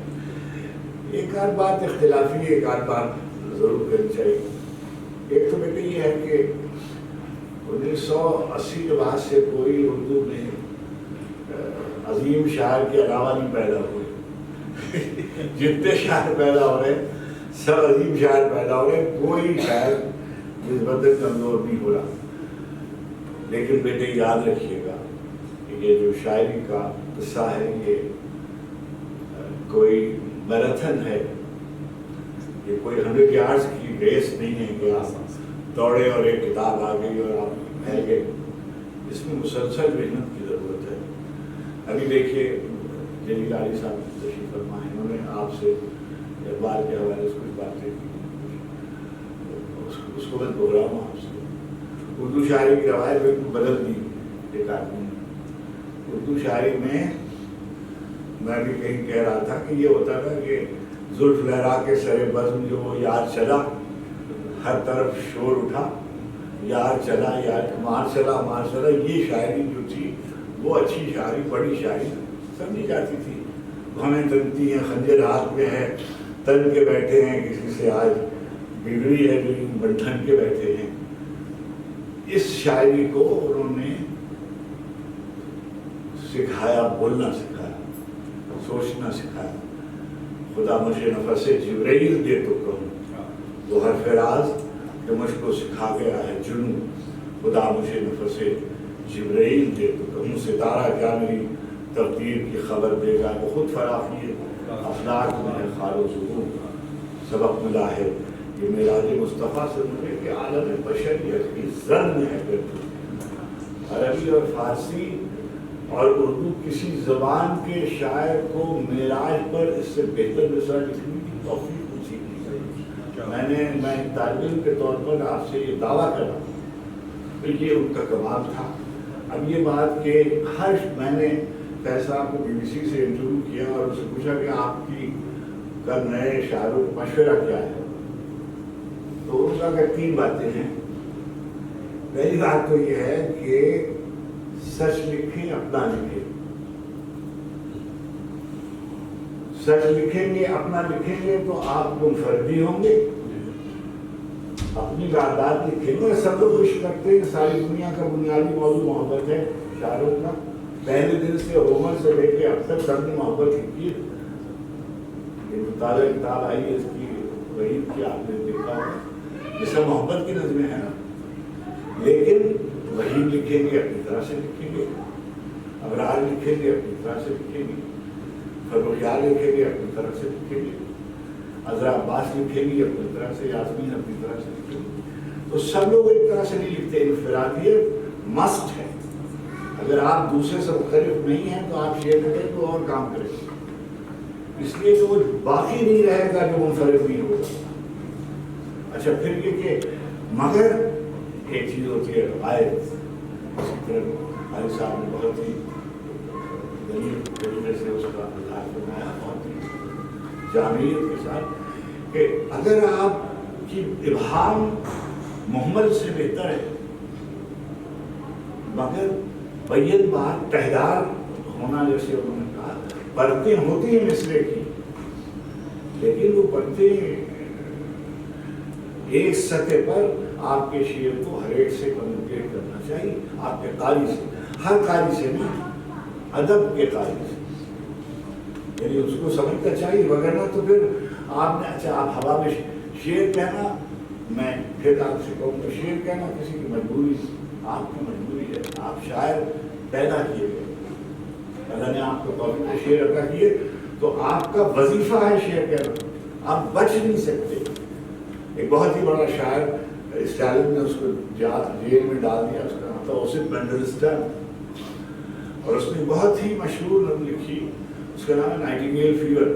Speaker 7: ایک آدھ بات اختلافی ہے، ایک آدھ بات ضرور کرنی چاہیے۔ ایک تو بیٹے یہ ہے کہ 1980 کے بعد سے کوئی اردو میں عظیم شاعر کے علاوہ نہیں پیدا ہوئے، جتنے شاعر پیدا ہو رہے ہیں سب عظیم شاعر پیدا ہو رہے ہیں، کوئی شاعر نسبت کمزور نہیں ہو رہا۔ لیکن بیٹے یاد رکھیے گا کہ یہ جو شاعری کا قصہ ہے یہ کوئی میراتھن ہے، یہ کوئی 100 یارڈز کی ریس نہیں ہے کہ آپ دوڑے اور ایک کتاب آ گئی اور آپ پھیل گئے، اس میں مسلسل محنت کی ضرورت ہے۔ ابھی دیکھیے جلیل علی صاحب تشریف فرما ہے، انہوں نے آپ سے اقبال کے حوالے سے کچھ باتیں کی، اس کو میں دہراؤں آپ سے۔ اردو شاعری کی روایت بالکل بدل دی ایک آدمی نے۔ اردو شاعری میں بھی کہیں کہہ رہا تھا کہ یہ ہوتا تھا کہ زلف لہرا کے سر بزم جو وہ یار چلا، ہر طرف شور اٹھا، یار چلا یار مار چلا، یہ شاعری جو تھی وہ اچھی شاعری، بڑی شاعری سمجھی جاتی تھی۔ ہمیں تنتی ہیں، خنجر ہاتھ میں ہے، تن کے بیٹھے ہیں، کسی سے آج بگڑی ہے جو بنٹھن کے بیٹھے ہیں۔ اس شاعری کو انہوں نے سکھایا، بولنا سکھایا، سوچنا سکھایا۔ خدا مجھے نفس جبرائیل دے تو کہوں، وہ حرف راز کہ مجھ کو سکھا گیا ہے جنوں، خدا مجھے نفس جبرائیل دے تو کہوں، ستارہ کیا میری تقدیر کی خبر دے گا، وہ خود فراخی افلاک میں ہے خال و ظہور، سبق ملا ہے یہ معراج مصطفیٰ سے مجھے کہ عالم بشریت کی زن ہے۔ پھر عربی اور فارسی اور اردو کسی زبان کے شاعر کو معراج پر اس سے بہتر مصرع لکھنے کی توفیق نصیب نہیں ہوئی۔ میں طالب علم کے طور پر آپ سے یہ دعویٰ کر رہا ہوں کہ یہ ان کا کمال تھا۔ اب یہ بات کہ میں نے فیصلہ کو BBC سے انٹرویو کیا اور اس سے پوچھا کہ آپ کی کل نئے شاعروں کا مشورہ کیا ہے، تو ان کا کہ 3 باتیں ہیں. پہلی بات تو یہ ہے کہ سچ لکھیں، اپنا لکھیں. سچ لکھیں گے، اپنا لکھیں گے تو آپ منفردی ہوں گے. اپنی واردات لکھیں گے. سب لوگ کوشش کرتے ہیں، ساری دنیا کا بنیادی موضوع محبت ہے شاعروں کا. پہلے دن سے عمر سے لے کے اب تک سب نے محبت لکھی ہے. کتاب آئی ہے اس کی وحید کی، آپ نے دیکھا ہوگا، یہ سب محبت کی نظمیں ہیں نا. لیکن وحید لکھیں گے اپنی طرح سے لکھیں گے، ابرار لکھیں گے اپنی طرح سے لکھیں گے، فروخیار لکھیں گے اپنی طرح سے لکھیں گے، عذرا عباس لکھیں گے اپنی طرح سے، یاسمین اپنی طرح سے لکھیں گے. تو سب لوگ ایک طرح سے نہیں لکھتے. انفرادیت مسٹ ہے. اگر آپ دوسرے سے مختلف نہیں ہیں تو آپ شیئر کریں تو اور کام کریں. اس لیے تو وہ باقی نہیں رہے گا جو منفرد نہیں ہوگا. اچھا پھر یہ کہ مگر ایک چیز ہوتی ہے روایت. اسی طرح علی صاحب نے بہت ہی دلیل طریقے سے اس کا اظہار فرمایا، بہت ہی جامعیت کے ساتھ، کہ اگر آپ کی ابہام محمل سے بہتر ہے، مگر بین بات تہدار ہونا، جیسے انہوں نے کہا پرتیں ہوتی ہیں مصرے کی، لیکن وہ پرتیں ایک سطح پر آپ کے شعر کو ہر ایک سے کمیونیکیٹ کرنا چاہیے. آپ کے قاری سے، ہر قاری سے نہیں، ادب کے قاری سے، یعنی اس کو سمجھنا چاہیے. وغیرہ تو پھر آپ نے اچھا آپ ہوا میں شعر کہنا، میں پھر آپ سے کہوں گا شعر کہنا کسی کی مجبوری، آپ کی مجبوری ہے. آپ شاعر پیدا کیے گئے، اللہ نے آپ کو توفیق شعر عطا کیے، تو آپ کا وظیفہ ہے شعر کہنا. آپ بچ نہیں سکتے. ایک بہت ہی بڑا شاعر اسٹالن نے اس کو جیل میں ڈال دیا، اس کا نام تھا اوسپ مینڈلسٹن، اور اس نے بہت ہی مشہور نظم لکھی، اس کا نام ہے نائٹنگیل فیور.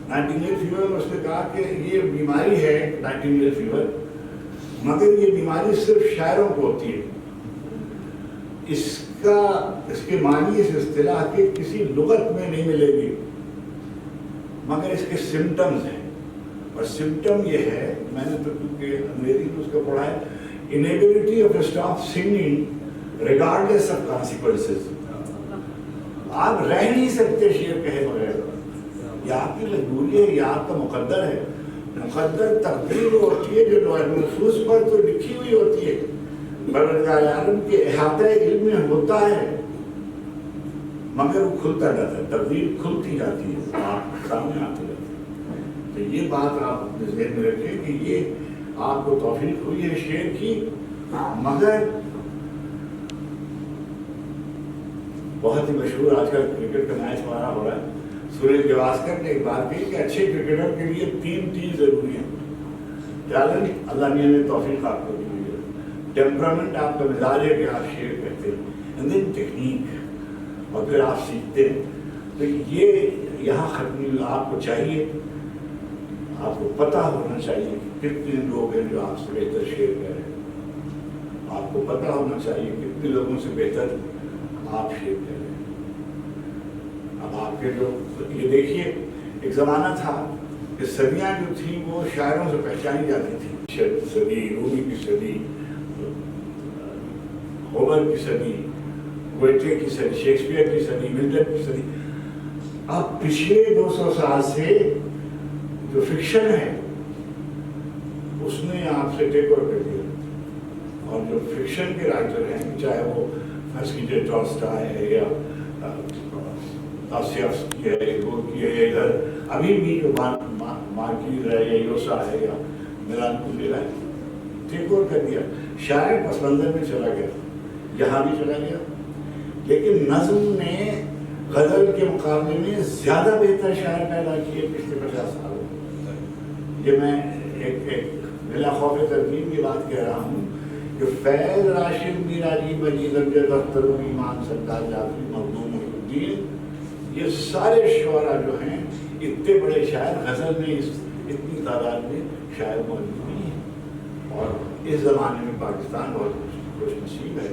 Speaker 7: نائٹنگیل فیور میں اس نے کہا کہ یہ بیماری ہے نائٹنگیل فیور، مگر یہ بیماری صرف شاعروں کو ہوتی ہے. اس کے معنی اس اصطلاح کے کسی لغت میں نہیں ملے گی، مگر اس کے سمٹمز ہیں. اور سمٹم یہ ہے، میں نے تو کیونکہ انگریزی میں اس کو پڑھا ہے، inability of stop singing regardless of consequences. آپ رہ نہیں سکتے شعر کہے بغیر. یہ آپ کی مجبوری ہے، یہ آپ کا مقدر ہے. مقدر تقدیر ہوتی ہے جو لوح محفوظ پر تو لکھی ہوئی ہوتی ہے، پروردگار عالم کے احاطہ علم میں ہوتا ہے، مگر وہ کھلتا جاتا ہے. تقدیر کھلتی جاتی ہے، آپ سامنے آتی جاتی ہے. تو یہ بات آپ اپنے ذہن میں رکھیں کہ یہ آپ کو توفیق ہوئی ہے شعر کی. مگر بہت ہی مشہور آج کل کرکٹ کا میچ ہمارا ہو رہا ہے، سریش گواسکر نے ایک بات کہی کہ اچھے کرکٹر کے لیے 3 چیز ضروری ہیں. ٹیلنٹ، اللہ نے ہمیں توفیق آپ کو دی ہوئی ہے. ٹیمپرامنٹ، آپ کا مزاج ہے کہ آپ شعر کہتے ہیں. اینڈ دین ٹیکنیک، اور پھر آپ سیکھتے ہیں. تو یہ یہاں ختم آپ کو چاہیے، آپ کو پتہ ہونا چاہیے کہ کتنے لوگ ہیں جو آپ سے بہتر شعر کہہ رہے ہیں. آپ کو پتہ ہونا چاہیے کتنے لوگوں سے بہتر آپ شعر کہہ رہے ہیں. اب آپ کے جو یہ دیکھیے، ایک زمانہ تھا کہ صدیاں جو تھیں وہ شاعروں سے پہچانی جاتی تھیں. صدی رومی کی صدی، ہومر کی صدی، گوئٹے کی صدی، شیکسپیئر کی صدی، ملٹن کی صدی. اب پچھلے 200 سال سے جو فکشن ہے اس نے آپ سے ٹیک اوور کر دیا. اور جو فکشن کے رائٹر ہیں، چاہے وہ فرض کیجیے ٹالسٹائے ہے یا داستایوفسکی ہے، گورکی ہے، ادھر ابھی بھی جو مارکیز ہے یا یوسا ہے یا میلان کندیلا ہے، ٹیک اوور کر دیا. شاعر پس منظر میں چلا گیا، یہاں بھی چلا گیا. لیکن نظم نے غزل کے مقابلے میں زیادہ بہتر شاعر پیدا کیے پچھلے 50 سالوں میں. یہ میں ایک بلا خوف ترتیب کی بات کہہ رہا ہوں کہ فیض، راشد، میرا جی، مجید، امجد، اختر، ایمان، سرکار، جعفری، مخدوم، محی الدین، یہ سارے شعراء جو ہیں اتنے بڑے شاعر، غزل میں اتنی تعداد میں شاعر موجود نہیں ہیں. اور اس زمانے میں پاکستان بہت خوش نصیب ہے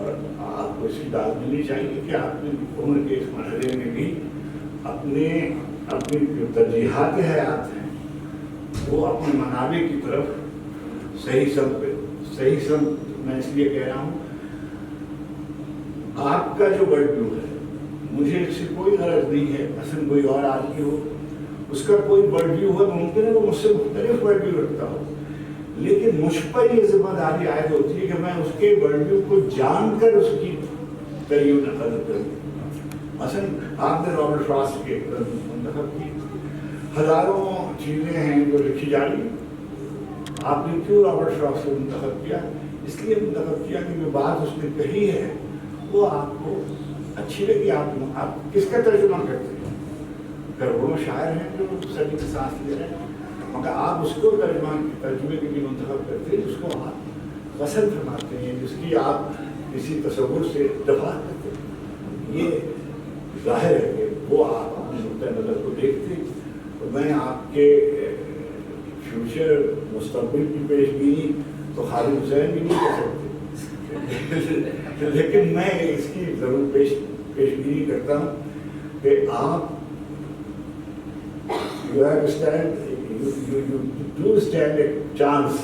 Speaker 7: اور آپ کو اس کی داد ملنی چاہیے کہ آپ نے عمر کے اس مرحلے میں بھی اپنی جو ترجیحات حیات ہیں وہ اپنے منابع کی طرف صحیح سمت میں اس لیے کہہ رہا ہوں، آپ کا جو ورلڈ ویو ہے مجھے اس سے کوئی غرض نہیں ہے، مثلا کوئی اور آدمی ہو اس کا کوئی ورلڈ ویو ہے، ممکن ہے وہ مجھ سے مختلف ورلڈ ویو رکھتا ہو، لیکن مجھ پر یہ ذمہ داری عائد ہوتی ہے کہ میں اس کے ورلڈ ویو کو جان کر اس کی تعین نقل کروں۔ مثلا آپ نے رابرٹ فراسٹ کے منتخب کی، ہزاروں چیزیں ہیں جو لکھی جا رہی ہیں، آپ نے کیوں رابرٹ فراسٹ کو منتخب کیا؟ اس لیے منتخب کیا کہ جو بات اس نے کہی ہے وہ آپ کو اچھی لگی، آپ کس کا ترجمہ کرتے ہیں؟ کروڑوں شاعر ہیں جو صدی کی سانس لے رہے ہیں، مگر آپ اس کو ترجمے کے لیے منتخب کرتے ہیں جس کو آپ پسند فرماتے ہیں، جس کی آپ کسی تصور سے اتفاق کرتے ہیں۔ یہ ظاہر ہے کہ وہ آپ اپنے نقطۂ نظر کو دیکھتے ہیں، تو میں آپ کے فیوچر مستقبل کی پیش بینی تو خالد حسین بھی نہیں کر سکتے، لیکن میں اس کی ضرور پیش بینی کرتا ہوں کہ آپ you do stand a chance،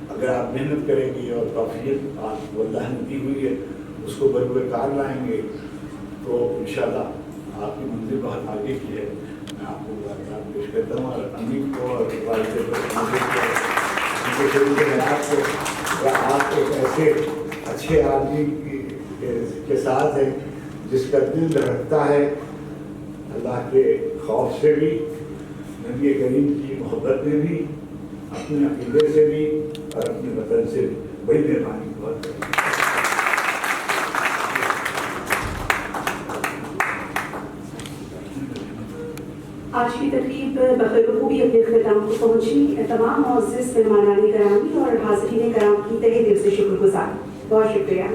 Speaker 7: اگر آپ محنت کریں گے اور توفیق آپ کو اللہ نے دی ہوئی ہے اس کو بروئے کار لائیں گے تو انشاءاللہ آپ کی منزل بہت آگے کی ہے۔ میں آپ کو مبارکباد پیش کرتا ہوں، اور امین کو اور والد کو آپ ایک ایسے اچھے آدمی کے ساتھ ہیں جس کا دل دھڑکتا ہے اللہ کے خوف سے بھی، نبی کریم کی محبت میں بھی، اپنے عقیدے سے بھی اور اپنے وطن سے بھی۔ بڑی مہربانی بہت
Speaker 2: آج کی تقریب بخیر خوبی اپنے اختتام کو پہنچی۔ تمام معزز مہمانان گرامی اور حاضرین کرام کی تہہ دل سے شکر گزار، بہت شکریہ۔